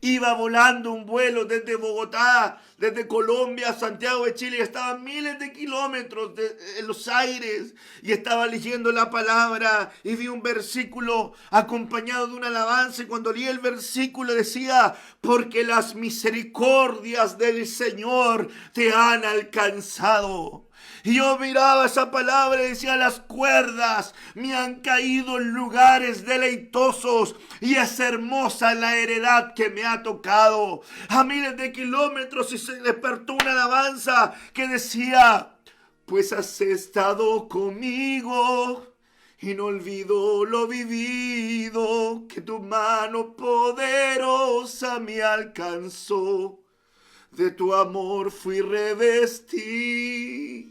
Iba volando un vuelo desde Bogotá, desde Colombia a Santiago de Chile. Estaba a miles de kilómetros en los aires y estaba leyendo la palabra y vi un versículo acompañado de una alabanza. Y cuando leí el versículo decía: porque las misericordias del Señor te han alcanzado. Y yo miraba esa palabra y decía: las cuerdas me han caído en lugares deleitosos y es hermosa la heredad que me ha tocado. A miles de kilómetros, y se despertó una alabanza que decía: pues has estado conmigo y no olvido lo vivido, que tu mano poderosa me alcanzó. De tu amor fui revestido.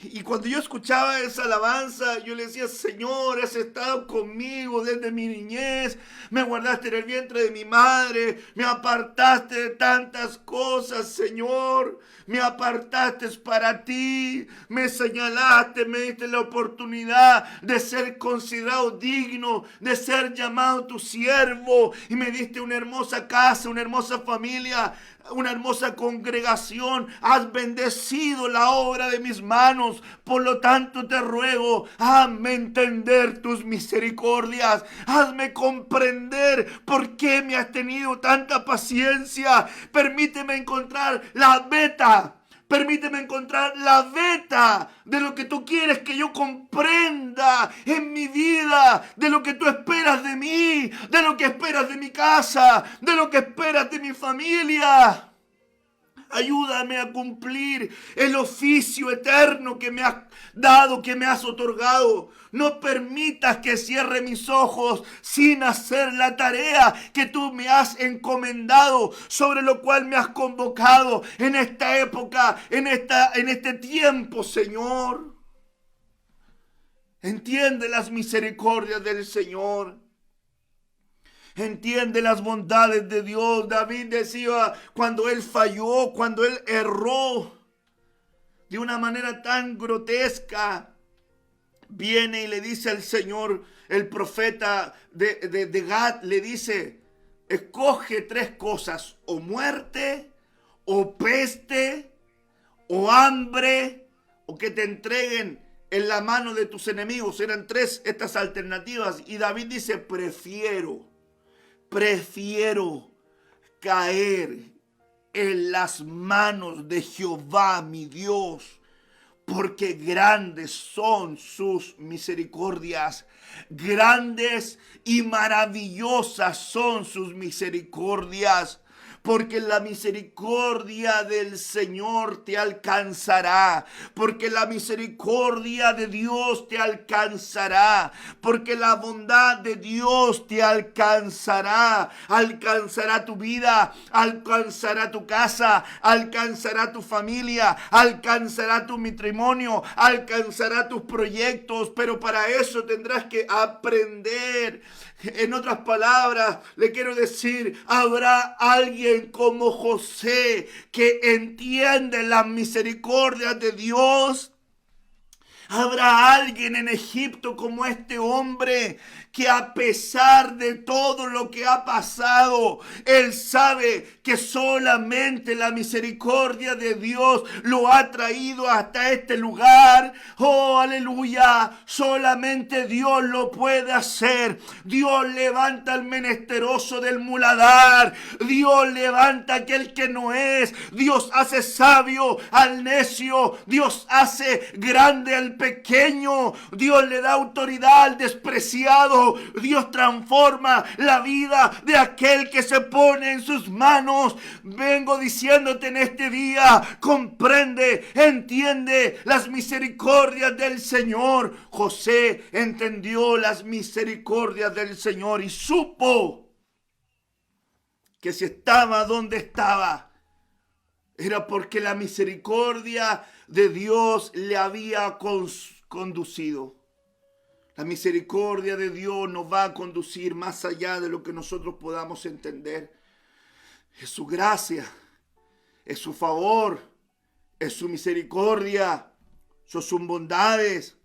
Y cuando yo escuchaba esa alabanza, yo le decía: Señor, has estado conmigo desde mi niñez, me guardaste en el vientre de mi madre, me apartaste de tantas cosas, Señor, me apartaste para ti, me señalaste, me diste la oportunidad de ser considerado digno, de ser llamado tu siervo, y me diste una hermosa casa, una hermosa familia, una hermosa congregación. Has bendecido la obra de mis manos. Por lo tanto te ruego, hazme entender tus misericordias. Hazme comprender por qué me has tenido tanta paciencia. Permíteme encontrar la beta. Permíteme encontrar la beta de lo que tú quieres que yo comprenda en mi vida, de lo que tú esperas de mí, de lo que esperas de mi casa, de lo que esperas de mi familia. Ayúdame a cumplir el oficio eterno que me has dado, que me has otorgado. No permitas que cierre mis ojos sin hacer la tarea que tú me has encomendado, sobre lo cual me has convocado en esta época, en este tiempo, Señor. Entiende las misericordias del Señor. Entiende las bondades de Dios. David decía, cuando él falló, cuando él erró de una manera tan grotesca, viene y le dice al Señor, el profeta de Gad, le dice, escoge 3 cosas, o muerte, o peste, o hambre, o que te entreguen en la mano de tus enemigos. Eran 3 estas alternativas. Y David dice, prefiero caer en las manos de Jehová, mi Dios, porque grandes son sus misericordias, grandes y maravillosas son sus misericordias. Porque la misericordia del Señor te alcanzará. Porque la misericordia de Dios te alcanzará. Porque la bondad de Dios te alcanzará. Alcanzará tu vida. Alcanzará tu casa. Alcanzará tu familia. Alcanzará tu matrimonio. Alcanzará tus proyectos. Pero para eso tendrás que aprender. En otras palabras, le quiero decir, habrá alguien como José que entiende las misericordias de Dios. Habrá alguien en Egipto como este hombre que a pesar de todo lo que ha pasado, él sabe que solamente la misericordia de Dios lo ha traído hasta este lugar. Oh, aleluya, solamente Dios lo puede hacer. Dios levanta al menesteroso del muladar. Dios levanta a aquel que no es. Dios hace sabio al necio. Dios hace grande al pequeño. Dios le da autoridad al despreciado. Dios transforma la vida de aquel que se pone en sus manos. Vengo diciéndote en este día, comprende, entiende las misericordias del Señor. José entendió las misericordias del Señor y supo que si estaba donde estaba, era porque la misericordia de Dios le había conducido. La misericordia de Dios nos va a conducir más allá de lo que nosotros podamos entender. Es su gracia, es su favor, es su misericordia, son sus bondades.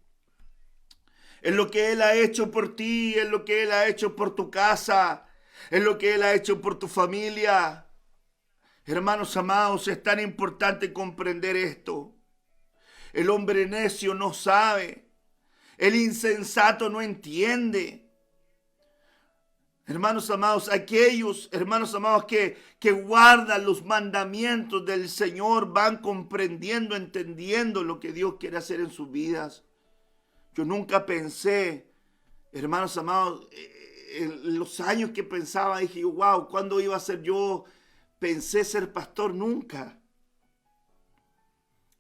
Es lo que Él ha hecho por ti, es lo que Él ha hecho por tu casa, es lo que Él ha hecho por tu familia. Hermanos amados, es tan importante comprender esto. El hombre necio no sabe. El insensato no entiende. Hermanos amados, aquellos hermanos amados que guardan los mandamientos del Señor van comprendiendo, entendiendo lo que Dios quiere hacer en sus vidas. Yo nunca pensé, hermanos amados, en los años que pensaba, dije, wow, ¿cuándo iba a ser yo? Pensé ser pastor, nunca.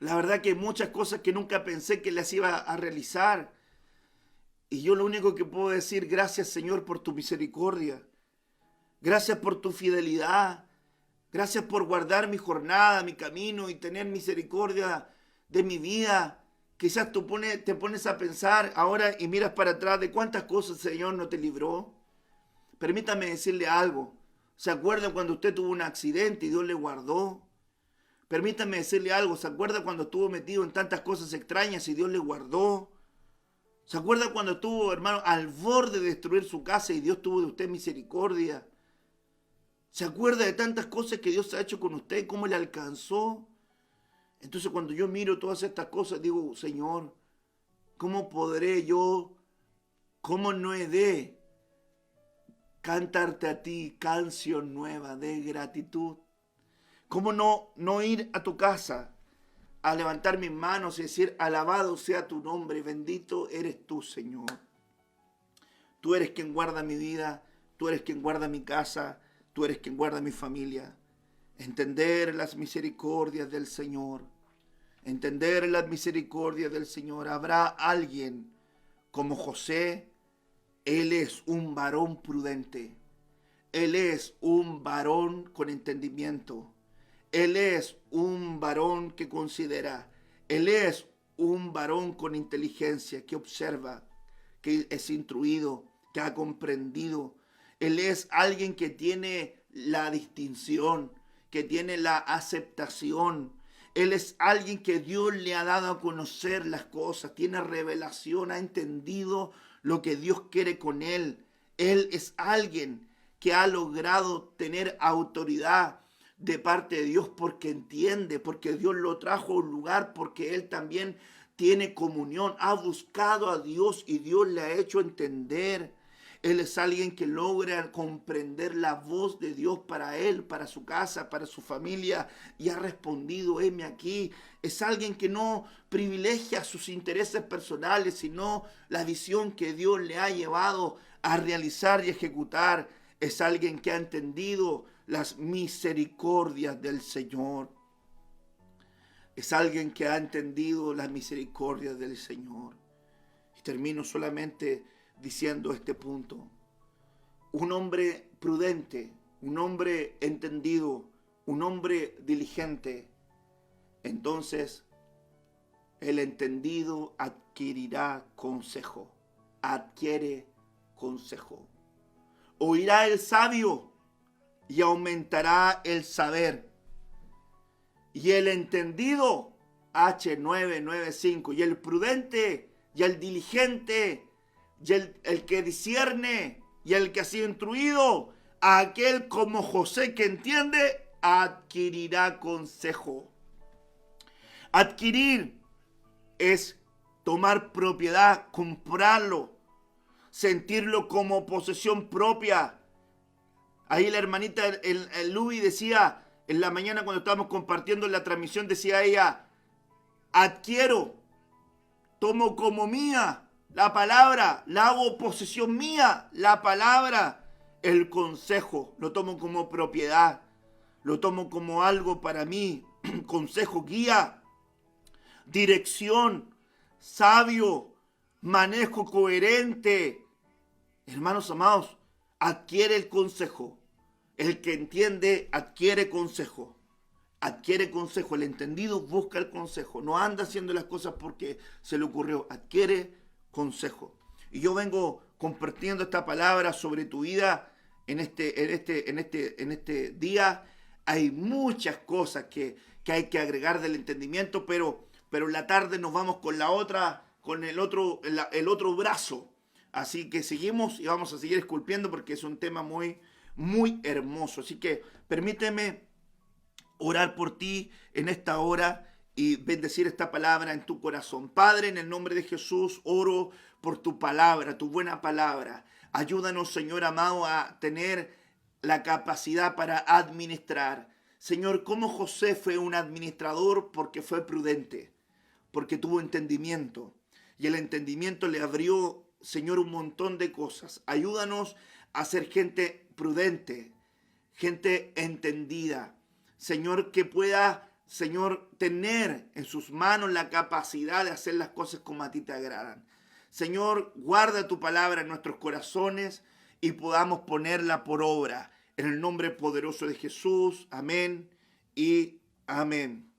La verdad que hay muchas cosas que nunca pensé que las iba a realizar. Y yo lo único que puedo decir, gracias Señor por tu misericordia. Gracias por tu fidelidad. Gracias por guardar mi jornada, mi camino y tener misericordia de mi vida. Quizás tú te pones a pensar ahora y miras para atrás de cuántas cosas el Señor no te libró. Permítame decirle algo. ¿Se acuerda cuando usted tuvo un accidente y Dios le guardó? Permítame decirle algo. ¿Se acuerda cuando estuvo metido en tantas cosas extrañas y Dios le guardó? ¿Se acuerda cuando estuvo, hermano, al borde de destruir su casa y Dios tuvo de usted misericordia? ¿Se acuerda de tantas cosas que Dios ha hecho con usted? ¿Cómo le alcanzó? Entonces cuando yo miro todas estas cosas, digo, Señor, ¿cómo podré yo, cómo no he de cantarte a ti canción nueva de gratitud? ¿Cómo no ir a tu casa a levantar mis manos y decir, alabado sea tu nombre, bendito eres tú, Señor? Tú eres quien guarda mi vida, tú eres quien guarda mi casa, tú eres quien guarda mi familia. Entender las misericordias del Señor. Entender las misericordias del Señor. Habrá alguien como José. Él es un varón prudente. Él es un varón con entendimiento. Él es un varón que considera. Él es un varón con inteligencia, que observa, que es instruido, que ha comprendido. Él es alguien que tiene la distinción, que tiene la aceptación. Él es alguien que Dios le ha dado a conocer las cosas, tiene revelación, ha entendido lo que Dios quiere con él. Él es alguien que ha logrado tener autoridad de parte de Dios porque entiende, porque Dios lo trajo a un lugar, porque él también tiene comunión, ha buscado a Dios y Dios le ha hecho entender. Él es alguien que logra comprender la voz de Dios para él, para su casa, para su familia, y ha respondido, heme aquí. Es alguien que no privilegia sus intereses personales, sino la visión que Dios le ha llevado a realizar y ejecutar. Es alguien que ha entendido las misericordias del Señor. Es alguien que ha entendido las misericordias del Señor. Y termino solamente diciendo este punto. Un hombre prudente, un hombre entendido, un hombre diligente, entonces el entendido adquirirá consejo, adquiere consejo. Oirá el sabio y aumentará el saber. Y el entendido, H995, y el prudente y el diligente, y el que discierne y el que ha sido instruido, aquel como José que entiende, adquirirá consejo. Adquirir es tomar propiedad, comprarlo, sentirlo como posesión propia. Ahí la hermanita el Lubi decía, en la mañana cuando estábamos compartiendo la transmisión, decía ella, adquiero, tomo como mía la palabra, la hago posesión mía, la palabra, el consejo, lo tomo como propiedad, lo tomo como algo para mí, consejo, guía, dirección, sabio, manejo coherente. Hermanos amados, adquiere el consejo. El que entiende adquiere consejo. Adquiere consejo. El entendido busca el consejo. No anda haciendo las cosas porque se le ocurrió. Adquiere consejo. Y yo vengo compartiendo esta palabra sobre tu vida en este día. Hay muchas cosas que hay que agregar del entendimiento, pero en la tarde nos vamos con la otra, con el otro brazo. Así que seguimos y vamos a seguir esculpiendo porque es un tema muy hermoso. Así que permíteme orar por ti en esta hora y bendecir esta palabra en tu corazón. Padre, en el nombre de Jesús, oro por tu palabra, tu buena palabra. Ayúdanos, Señor amado, a tener la capacidad para administrar. Señor, como José fue un administrador porque fue prudente, porque tuvo entendimiento. Y el entendimiento le abrió, Señor, un montón de cosas. Ayúdanos a ser gente prudente, gente entendida. Señor, que pueda, Señor, tener en sus manos la capacidad de hacer las cosas como a ti te agradan. Señor, guarda tu palabra en nuestros corazones y podamos ponerla por obra. En el nombre poderoso de Jesús. Amén y amén.